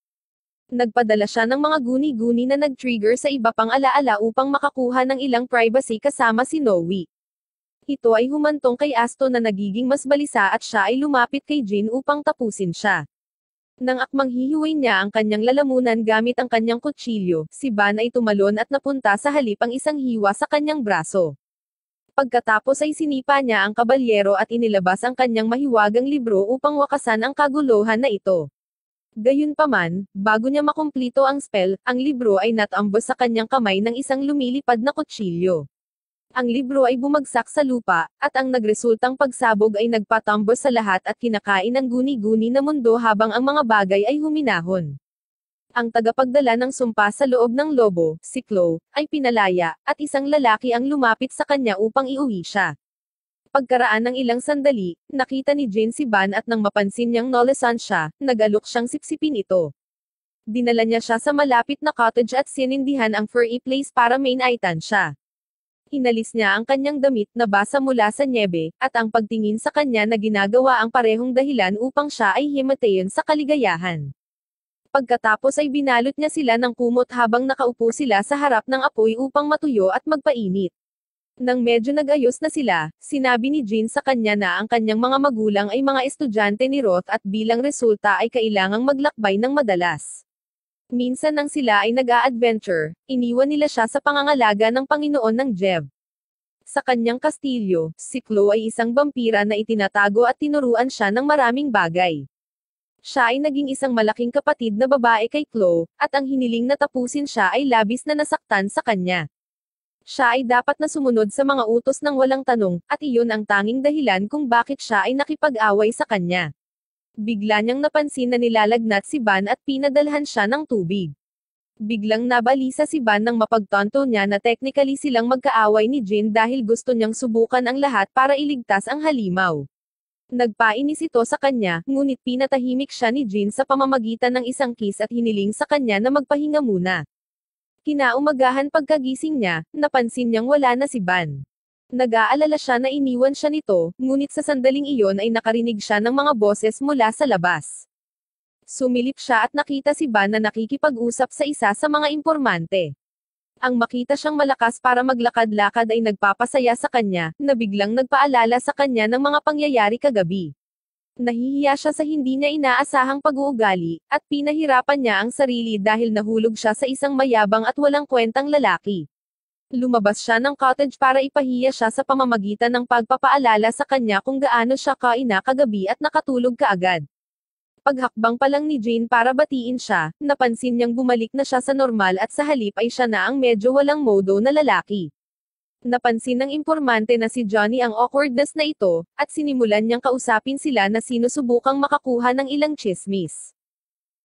Nagpadala siya ng mga guni-guni na nag-trigger sa iba pang alaala upang makakuha ng ilang privacy kasama si Noe. Ito ay humantong kay Asto na nagiging mas balisa at siya ay lumapit kay Jin upang tapusin siya. Nang akmang hihiway niya ang kanyang lalamunan gamit ang kanyang kutsilyo, si Ban ay tumalon at napunta sa halip ang isang hiwa sa kanyang braso. Pagkatapos ay sinipa niya ang kabalyero at inilabas ang kanyang mahiwagang libro upang wakasan ang kaguluhan na ito. Gayunpaman, bago niya makumplito ang spell, ang libro ay natambos sa kanyang kamay ng isang lumilipad na kutsilyo. Ang libro ay bumagsak sa lupa, at ang nagresultang pagsabog ay nagpatambos sa lahat at kinakain ang guni-guni na mundo habang ang mga bagay ay huminahon. Ang tagapagdala ng sumpa sa loob ng lobo, si Chloe, ay pinalaya, at isang lalaki ang lumapit sa kanya upang iuwi siya. Pagkaraan ng ilang sandali, nakita ni Jin si Ban at nang mapansin niyang nolesan siya, nag-alok siyang sipsipin ito. Dinala niya siya sa malapit na cottage at sinindihan ang furry place para mainaitan siya. Inalis niya ang kanyang damit na basa mula sa nyebe, at ang pagtingin sa kanya na ginagawa ang parehong dahilan upang siya ay himatayin sa kaligayahan. Pagkatapos ay binalot niya sila ng kumot habang nakaupo sila sa harap ng apoy upang matuyo at magpainit. Nang medyo nag-ayos na sila, sinabi ni Jin sa kanya na ang kanyang mga magulang ay mga estudyante ni Roth at bilang resulta ay kailangang maglakbay ng madalas. Minsan nang sila ay nag-a-adventure, iniwan nila siya sa pangangalaga ng Panginoon ng Jeb. Sa kanyang kastilyo, si Chloe ay isang vampira na itinatago at tinuruan siya ng maraming bagay. Siya ay naging isang malaking kapatid na babae kay Chloe, at ang hiniling na tapusin siya ay labis na nasaktan sa kanya. Siya ay dapat na sumunod sa mga utos ng walang tanong, at iyon ang tanging dahilan kung bakit siya ay nakipag-away sa kanya. Bigla niyang napansin na nilalagnat si Ban at pinadalhan siya ng tubig. Biglang nabalisa si Ban nang mapagtanto niya na technically silang magkaaway ni Jin dahil gusto niyang subukan ang lahat para iligtas ang halimaw. Nagpainis ito sa kanya, ngunit pinatahimik siya ni Jin sa pamamagitan ng isang kiss at hiniling sa kanya na magpahinga muna. Kinaumagahan pagkagising niya, napansin niyang wala na si Ban. Nag-aalala siya na iniwan siya nito, ngunit sa sandaling iyon ay nakarinig siya ng mga boses mula sa labas. Sumilip siya at nakita si Ban na nakikipag-usap sa isa sa mga impormante. Ang makita siyang malakas para maglakad-lakad ay nagpapasaya sa kanya, na biglang nagpaalala sa kanya ng mga pangyayari kagabi. Nahihiya siya sa hindi niya inaasahang pag-uugali, at pinahirapan niya ang sarili dahil nahulog siya sa isang mayabang at walang kwentang lalaki. Lumabas siya ng cottage para ipahiya siya sa pamamagitan ng pagpapaalala sa kanya kung gaano siya kaina kagabi at nakatulog kaagad. Paghakbang pa lang ni Jane para batiin siya, napansin niyang bumalik na siya sa normal at sa halip ay siya na ang medyo walang modo na lalaki. Napansin ng impormante na si Johnny ang awkwardness na ito, at sinimulan niyang kausapin sila na sinusubukang makakuha ng ilang tsismis.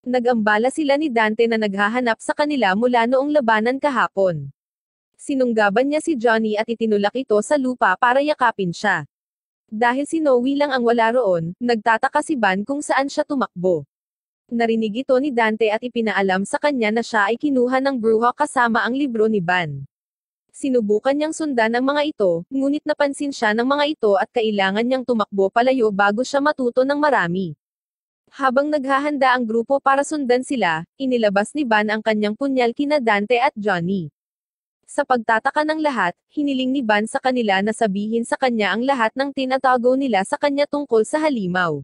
Nag-ambala sila ni Dante na naghahanap sa kanila mula noong labanan kahapon. Sinunggaban niya si Johnny at itinulak ito sa lupa para yakapin siya. Dahil si Noe lang ang wala roon, nagtataka si Ban kung saan siya tumakbo. Narinig ito ni Dante at ipinaalam sa kanya na siya ay kinuha ng bruha kasama ang libro ni Ban. Sinubukan niyang sundan ang mga ito, ngunit napansin siya ng mga ito at kailangan niyang tumakbo palayo bago siya matuto ng marami. Habang naghahanda ang grupo para sundan sila, inilabas ni Ban ang kanyang punyal kina Dante at Johnny. Sa pagtataka ng lahat, hiniling ni Ban sa kanila na sabihin sa kanya ang lahat ng tinatago nila sa kanya tungkol sa halimaw.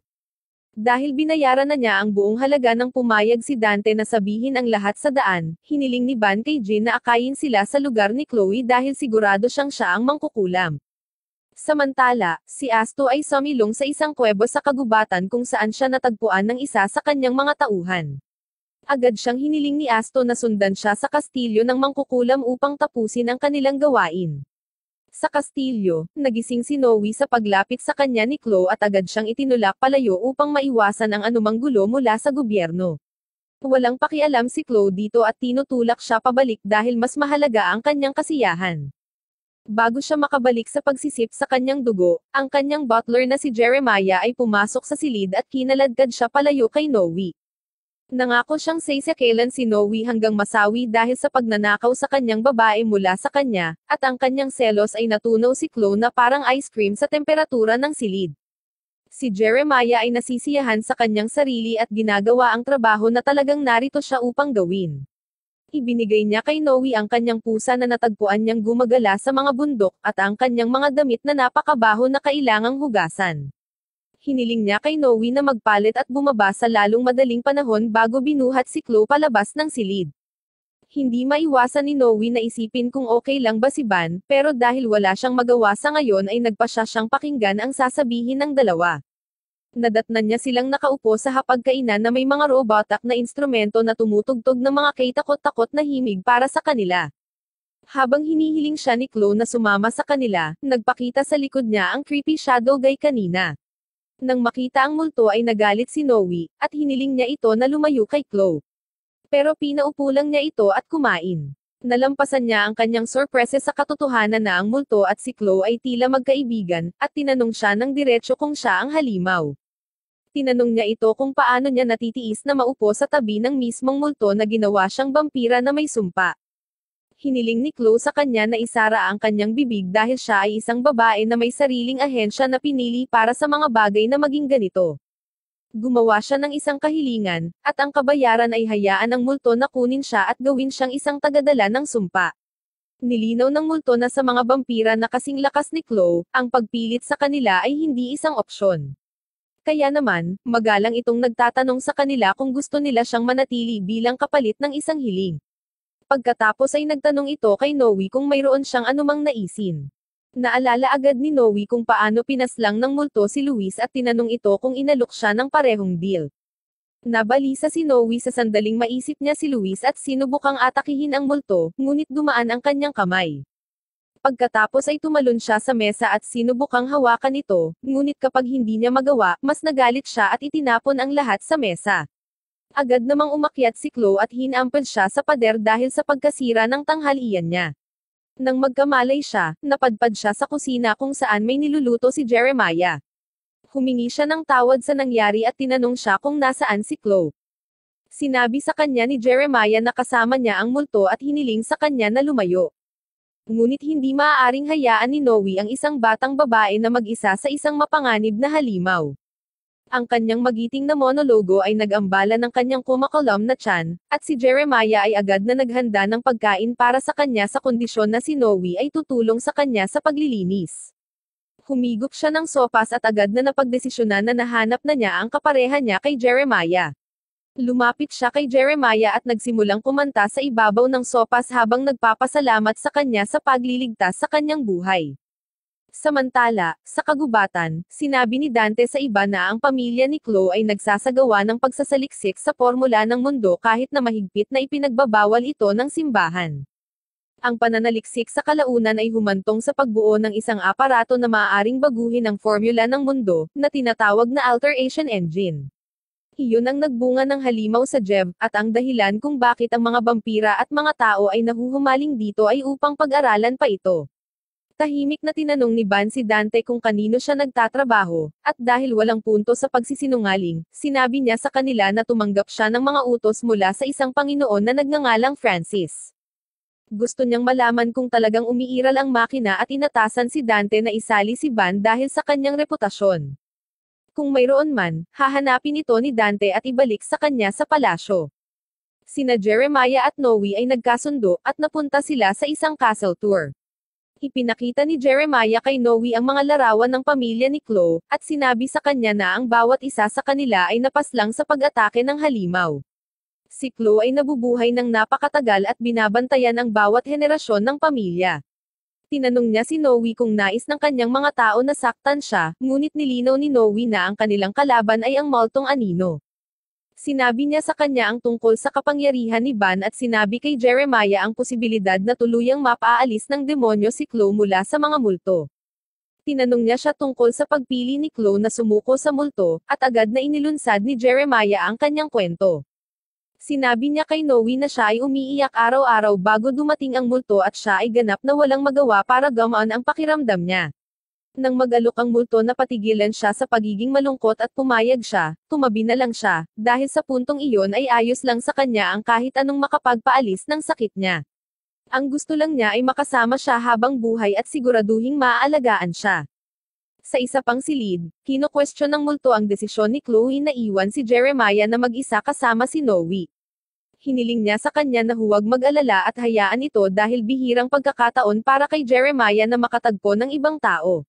Dahil binayaran na niya ang buong halaga ng pumayag si Dante na sabihin ang lahat sa daan, hiniling ni Ban kay Jin na akayin sila sa lugar ni Chloe dahil sigurado siyang siya ang mangkukulam. Samantala, si Asto ay sumilong sa isang kuwebo sa kagubatan kung saan siya natagpuan ng isa sa kanyang mga tauhan. Agad siyang hiniling ni Asto na sundan siya sa kastilyo ng mangkukulam upang tapusin ang kanilang gawain. Sa kastilyo, nagising si Noe sa paglapit sa kanya ni Chloe at agad siyang itinulak palayo upang maiwasan ang anumang gulo mula sa gobyerno. Walang pakialam si Chloe dito at tinutulak siya pabalik dahil mas mahalaga ang kanyang kasiyahan. Bago siya makabalik sa pagsisip sa kanyang dugo, ang kanyang butler na si Jeremiah ay pumasok sa silid at kinaladkad siya palayo kay Noe. Nangako siyang sasakailan si Noe hanggang masawi dahil sa pagnanakaw sa kanyang babae mula sa kanya, at ang kanyang selos ay natunaw si Chloe na parang ice cream sa temperatura ng silid. Si Jeremiah ay nasisiyahan sa kanyang sarili at ginagawa ang trabaho na talagang narito siya upang gawin. Ibinigay niya kay Noe ang kanyang pusa na natagpuan niyang gumagala sa mga bundok, at ang kanyang mga damit na napakabaho na kailangang hugasan. Hiniling niya kay Noe na magpalit at bumaba sa lalong madaling panahon bago binuhat si Chloe palabas ng silid. Hindi maiwasan ni Noe na isipin kung okay lang ba si Ban, pero dahil wala siyang magawa sa ngayon ay nagpasya siyang pakinggan ang sasabihin ng dalawa. Nadatnan niya silang nakaupo sa hapagkainan na may mga robotak na instrumento na tumutugtog ng mga kaitakot-takot na himig para sa kanila. Habang hinihiling siya ni Chloe na sumama sa kanila, nagpakita sa likod niya ang creepy shadow guy kanina. Nang makita ang multo ay nagalit si Noe, at hiniling niya ito na lumayo kay Chloe. Pero pinaupo lang niya ito at kumain. Nalampasan niya ang kanyang sorpresa sa katotohanan na ang multo at si Chloe ay tila magkaibigan, at tinanong siya ng diretso kung siya ang halimaw. Tinanong niya ito kung paano niya natitiis na maupo sa tabi ng mismong multo na ginawa siyang vampira na may sumpa. Hiniling ni Chloe sa kanya na isara ang kanyang bibig dahil siya ay isang babae na may sariling ahensya na pinili para sa mga bagay na maging ganito. Gumawa siya ng isang kahilingan, at ang kabayaran ay hayaan ng multo na kunin siya at gawin siyang isang tagadala ng sumpa. Nilinaw ng multo na sa mga vampira na kasing lakas ni Chloe, ang pagpilit sa kanila ay hindi isang opsyon. Kaya naman, magalang itong nagtatanong sa kanila kung gusto nila siyang manatili bilang kapalit ng isang hiling. Pagkatapos ay nagtanong ito kay Noe kung mayroon siyang anumang naisin. Naalala agad ni Noe kung paano pinaslang ng multo si Luis at tinanong ito kung inalok siya ng parehong deal. Nabalisa si Noe sa sandaling maisip niya si Luis at sinubukang atakihin ang multo, ngunit dumaan ang kanyang kamay. Pagkatapos ay tumalon siya sa mesa at sinubukang hawakan ito, ngunit kapag hindi niya magawa, mas nagalit siya at itinapon ang lahat sa mesa. Agad namang umakyat si Chloe at hinampad siya sa pader dahil sa pagkasira ng tanghalian niya. Nang magkamalay siya, napadpad siya sa kusina kung saan may niluluto si Jeremiah. Humingi siya ng tawad sa nangyari at tinanong siya kung nasaan si Chloe. Sinabi sa kanya ni Jeremiah na kasama niya ang multo at hiniling sa kanya na lumayo. Ngunit hindi maaaring hayaan ni Noe ang isang batang babae na mag-isa sa isang mapanganib na halimaw. Ang kanyang magiting na monologo ay nag-ambala ng kanyang kumakalam na tiyan, at si Jeremiah ay agad na naghanda ng pagkain para sa kanya sa kondisyon na si Noe ay tutulong sa kanya sa paglilinis. Humigop siya ng sopas at agad na napagdesisyonan na nahanap na niya ang kapareha niya kay Jeremiah. Lumapit siya kay Jeremiah at nagsimulang kumanta sa ibabaw ng sopas habang nagpapasalamat sa kanya sa pagliligtas sa kanyang buhay. Samantala, sa kagubatan, sinabi ni Dante sa iba na ang pamilya ni Chloe ay nagsasagawa ng pagsasaliksik sa formula ng mundo kahit na mahigpit na ipinagbabawal ito ng simbahan. Ang pananaliksik sa kalaunan ay humantong sa pagbuo ng isang aparato na maaaring baguhin ang formula ng mundo, na tinatawag na alteration engine. Iyon ang nagbunga ng halimaw sa Jev, at ang dahilan kung bakit ang mga vampira at mga tao ay nahuhumaling dito ay upang pag-aralan pa ito. Tahimik na tinanong ni Ban si Dante kung kanino siya nagtatrabaho, at dahil walang punto sa pagsisinungaling, sinabi niya sa kanila na tumanggap siya ng mga utos mula sa isang Panginoon na nagngangalang Francis. Gusto niyang malaman kung talagang umiiral ang makina at inatasan si Dante na isali si Ban dahil sa kanyang reputasyon. Kung mayroon man, hahanapin ito ni Dante at ibalik sa kanya sa palasyo. Sina Jeremiah at Noe ay nagkasundo, at napunta sila sa isang castle tour. Ipinakita ni Jeremiah kay Noe ang mga larawan ng pamilya ni Chloe, at sinabi sa kanya na ang bawat isa sa kanila ay napaslang sa pag-atake ng halimaw. Si Chloe ay nabubuhay ng napakatagal at binabantayan ang bawat henerasyon ng pamilya. Tinanong niya si Noe kung nais ng kanyang mga tao na saktan siya, ngunit nilinaw ni Noe na ang kanilang kalaban ay ang multong anino. Sinabi niya sa kanya ang tungkol sa kapangyarihan ni Ban at sinabi kay Jeremiah ang posibilidad na tuluyang mapaalis ng demonyo si Chloe mula sa mga multo. Tinanong niya siya tungkol sa pagpili ni Chloe na sumuko sa multo, at agad na inilunsad ni Jeremiah ang kanyang kwento. Sinabi niya kay Noe na siya ay umiiyak araw-araw bago dumating ang multo at siya ay ganap na walang magawa para gamaan ang pakiramdam niya. Nang mag-alok ang multo na patigilan siya sa pagiging malungkot at pumayag siya, tumabi na lang siya, dahil sa puntong iyon ay ayos lang sa kanya ang kahit anong makapagpaalis ng sakit niya. Ang gusto lang niya ay makasama siya habang buhay at siguraduhing maaalagaan siya. Sa isa pang silid, kino-question ng multo ang desisyon ni Chloe na iwan si Jeremiah na mag-isa kasama si Noe. Hiniling niya sa kanya na huwag mag-alala at hayaan ito dahil bihirang pagkakataon para kay Jeremiah na makatagpo ng ibang tao.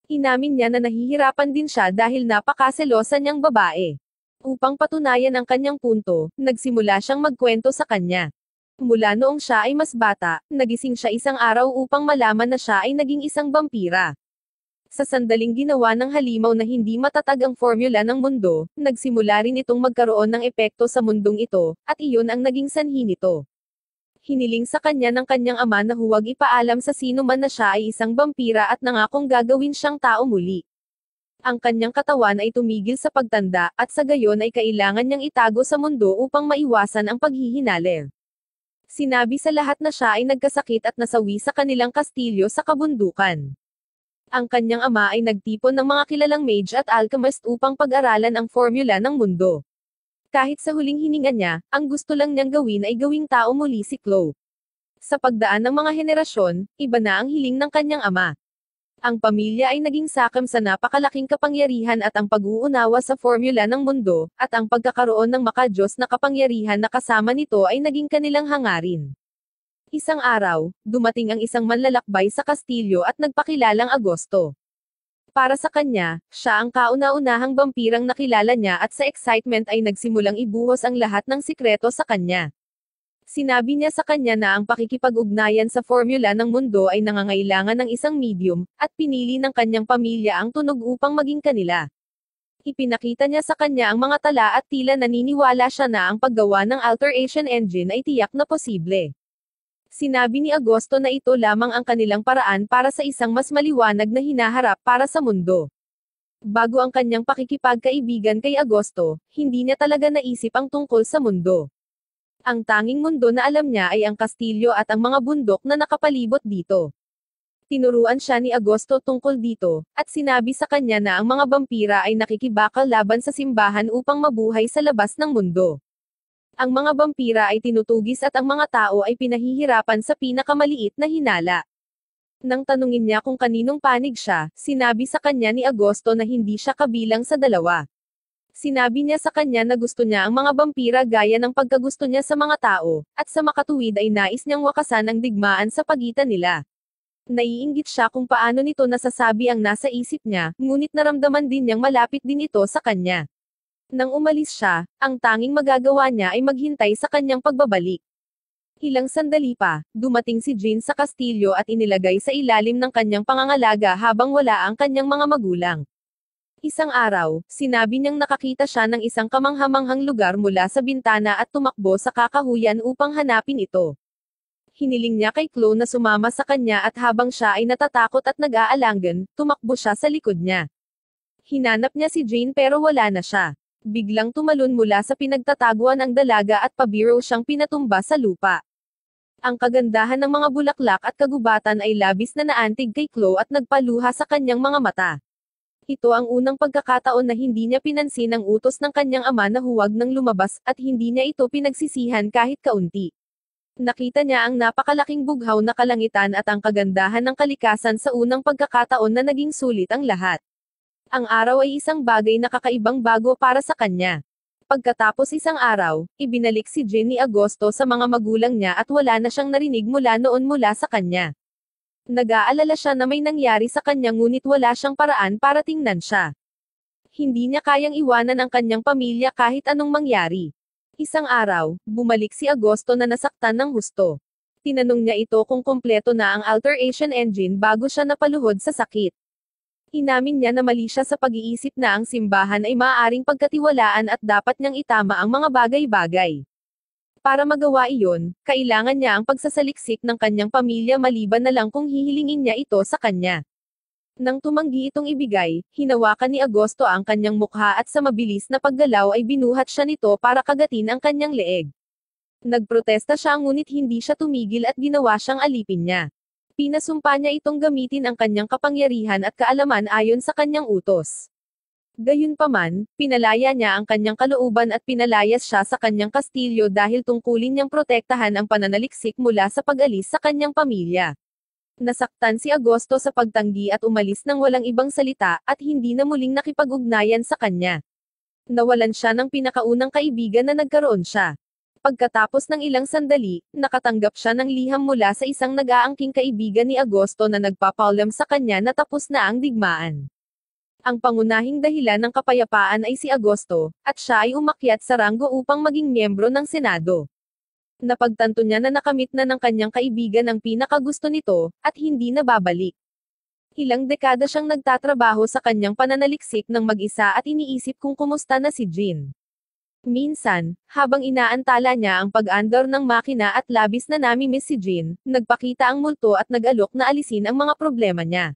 Inamin niya na nahihirapan din siya dahil napakaselosa niyang babae. Upang patunayan ang kanyang punto, nagsimula siyang magkwento sa kanya. Mula noong siya ay mas bata, nagising siya isang araw upang malaman na siya ay naging isang vampira. Sa sandaling ginawa ng halimaw na hindi matatag ang formula ng mundo, nagsimula rin itong magkaroon ng epekto sa mundong ito, at iyon ang naging sanhi nito. Hiniling sa kanya ng kanyang ama na huwag ipaalam sa sino man na siya ay isang vampira at nangakong gagawin siyang tao muli. Ang kanyang katawan ay tumigil sa pagtanda, at sa gayon ay kailangan niyang itago sa mundo upang maiwasan ang paghihinaler. Sinabi sa lahat na siya ay nagkasakit at nasawi sa kanilang kastilyo sa kabundukan. Ang kanyang ama ay nagtipon ng mga kilalang mage at alchemist upang pag-aralan ang formula ng mundo. Kahit sa huling hininga niya, ang gusto lang niyang gawin ay gawing tao muli si Chloe. Sa pagdaan ng mga henerasyon, iba na ang hiling ng kanyang ama. Ang pamilya ay naging sakam sa napakalaking kapangyarihan at ang pag-uunawa sa formula ng mundo, at ang pagkakaroon ng makadiyos na kapangyarihan na kasama nito ay naging kanilang hangarin. Isang araw, dumating ang isang manlalakbay sa kastilyo at nagpakilalang Agosto. Para sa kanya, siya ang kauna-unahang vampirang nakilala niya at sa excitement ay nagsimulang ibuhos ang lahat ng sikreto sa kanya. Sinabi niya sa kanya na ang pakikipag-ugnayan sa formula ng mundo ay nangangailangan ng isang medium, at pinili ng kanyang pamilya ang tunog upang maging kanila. Ipinakita niya sa kanya ang mga tala at tila naniniwala siya na ang paggawa ng alteration engine ay tiyak na posible. Sinabi ni Agosto na ito lamang ang kanilang paraan para sa isang mas maliwanag na hinaharap para sa mundo. Bago ang kanyang pakikipagkaibigan kay Agosto, hindi niya talaga naisip ang tungkol sa mundo. Ang tanging mundo na alam niya ay ang kastilyo at ang mga bundok na nakapalibot dito. Tinuruan siya ni Agosto tungkol dito, at sinabi sa kanya na ang mga vampira ay nakikibakal laban sa simbahan upang mabuhay sa labas ng mundo. Ang mga vampira ay tinutugis at ang mga tao ay pinahihirapan sa pinakamaliit na hinala. Nang tanungin niya kung kaninong panig siya, sinabi sa kanya ni Agosto na hindi siya kabilang sa dalawa. Sinabi niya sa kanya na gusto niya ang mga vampira gaya ng pagkagusto niya sa mga tao, at sa makatuwid ay nais niyang wakasan ang digmaan sa pagitan nila. Naiinggit siya kung paano nito nasasabi ang nasa isip niya, ngunit naramdaman din niyang malapit din ito sa kanya. Nang umalis siya, ang tanging magagawa niya ay maghintay sa kanyang pagbabalik. Ilang sandali pa, dumating si Jean sa kastilyo at inilagay sa ilalim ng kanyang pangangalaga habang wala ang kanyang mga magulang. Isang araw, sinabi niyang nakakita siya ng isang kamanghamanghang lugar mula sa bintana at tumakbo sa kakahuyan upang hanapin ito. Hiniling niya kay Chloe na sumama sa kanya at habang siya ay natatakot at nag-aalangan, tumakbo siya sa likod niya. Hinanap niya si Jane pero wala na siya. Biglang tumalon mula sa pinagtataguan ang dalaga at pabiro siyang pinatumba sa lupa. Ang kagandahan ng mga bulaklak at kagubatan ay labis na naantig kay Chloe at nagpaluha sa kanyang mga mata. Ito ang unang pagkakataon na hindi niya pinansin ang utos ng kanyang ama na huwag nang lumabas, at hindi niya ito pinagsisihan kahit kaunti. Nakita niya ang napakalaking bughaw na kalangitan at ang kagandahan ng kalikasan sa unang pagkakataon na naging sulit ang lahat. Ang araw ay isang bagay na kakaibang bago para sa kanya. Pagkatapos isang araw, ibinalik si Jean ni Agosto sa mga magulang niya at wala na siyang narinig mula noon mula sa kanya. Nag-aalala siya na may nangyari sa kanya ngunit wala siyang paraan para tingnan siya. Hindi niya kayang iwanan ang kanyang pamilya kahit anong mangyari. Isang araw, bumalik si Agosto na nasaktan ng husto. Tinanong niya ito kung kumpleto na ang alteration engine bago siya napaluhod sa sakit. Inamin niya na mali siya sa pag-iisip na ang simbahan ay maaaring pagkatiwalaan at dapat niyang itama ang mga bagay-bagay. Para magawa iyon, kailangan niya ang pagsasaliksik ng kanyang pamilya maliban na lang kung hihilingin niya ito sa kanya. Nang tumanggi itong ibigay, hinawakan ni Agosto ang kanyang mukha at sa mabilis na paggalaw ay binuhat siya nito para kagatin ang kanyang leeg. Nagprotesta siya ngunit hindi siya tumigil at ginawa siyang alipin niya. Pinasumpa niya itong gamitin ang kanyang kapangyarihan at kaalaman ayon sa kanyang utos. Gayunpaman, pinalaya niya ang kanyang kalooban at pinalayas siya sa kanyang kastilyo dahil tungkulin niyang protektahan ang pananaliksik mula sa pag-alis sa kanyang pamilya. Nasaktan si Agosto sa pagtanggi at umalis ng walang ibang salita, at hindi na muling nakipag-ugnayan sa kanya. Nawalan siya ng pinakaunang kaibigan na nagkaroon siya. Pagkatapos ng ilang sandali, nakatanggap siya ng liham mula sa isang nag-aangking kaibigan ni Agosto na nagpapaalam sa kanya na tapos na ang digmaan. Ang pangunahing dahilan ng kapayapaan ay si Agosto, at siya ay umakyat sa ranggo upang maging miyembro ng Senado. Napagtanto niya na nakamit na ng kanyang kaibigan ang pinakagusto nito, at hindi na babalik. Ilang dekada siyang nagtatrabaho sa kanyang pananaliksik ng mag-isa at iniisip kung kumusta na si Jean. Minsan, habang inaantala niya ang pag-andar ng makina at labis na namimiss si Jean, nagpakita ang multo at nag-alok na alisin ang mga problema niya.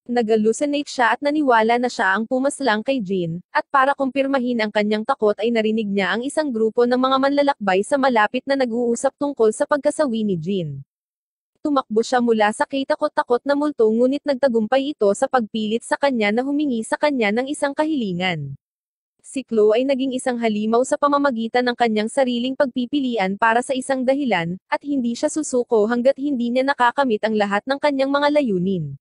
Nag-hallucinate siya at naniwala na siya ang pumaslang kay Jean, at para kumpirmahin ang kanyang takot ay narinig niya ang isang grupo ng mga manlalakbay sa malapit na nag-uusap tungkol sa pagkasawi ni Jean. Tumakbo siya mula sa takot-takot na multo ngunit nagtagumpay ito sa pagpilit sa kanya na humingi sa kanya ng isang kahilingan. Si Chloe ay naging isang halimaw sa pamamagitan ng kanyang sariling pagpipilian para sa isang dahilan, at hindi siya susuko hanggat hindi niya nakakamit ang lahat ng kanyang mga layunin.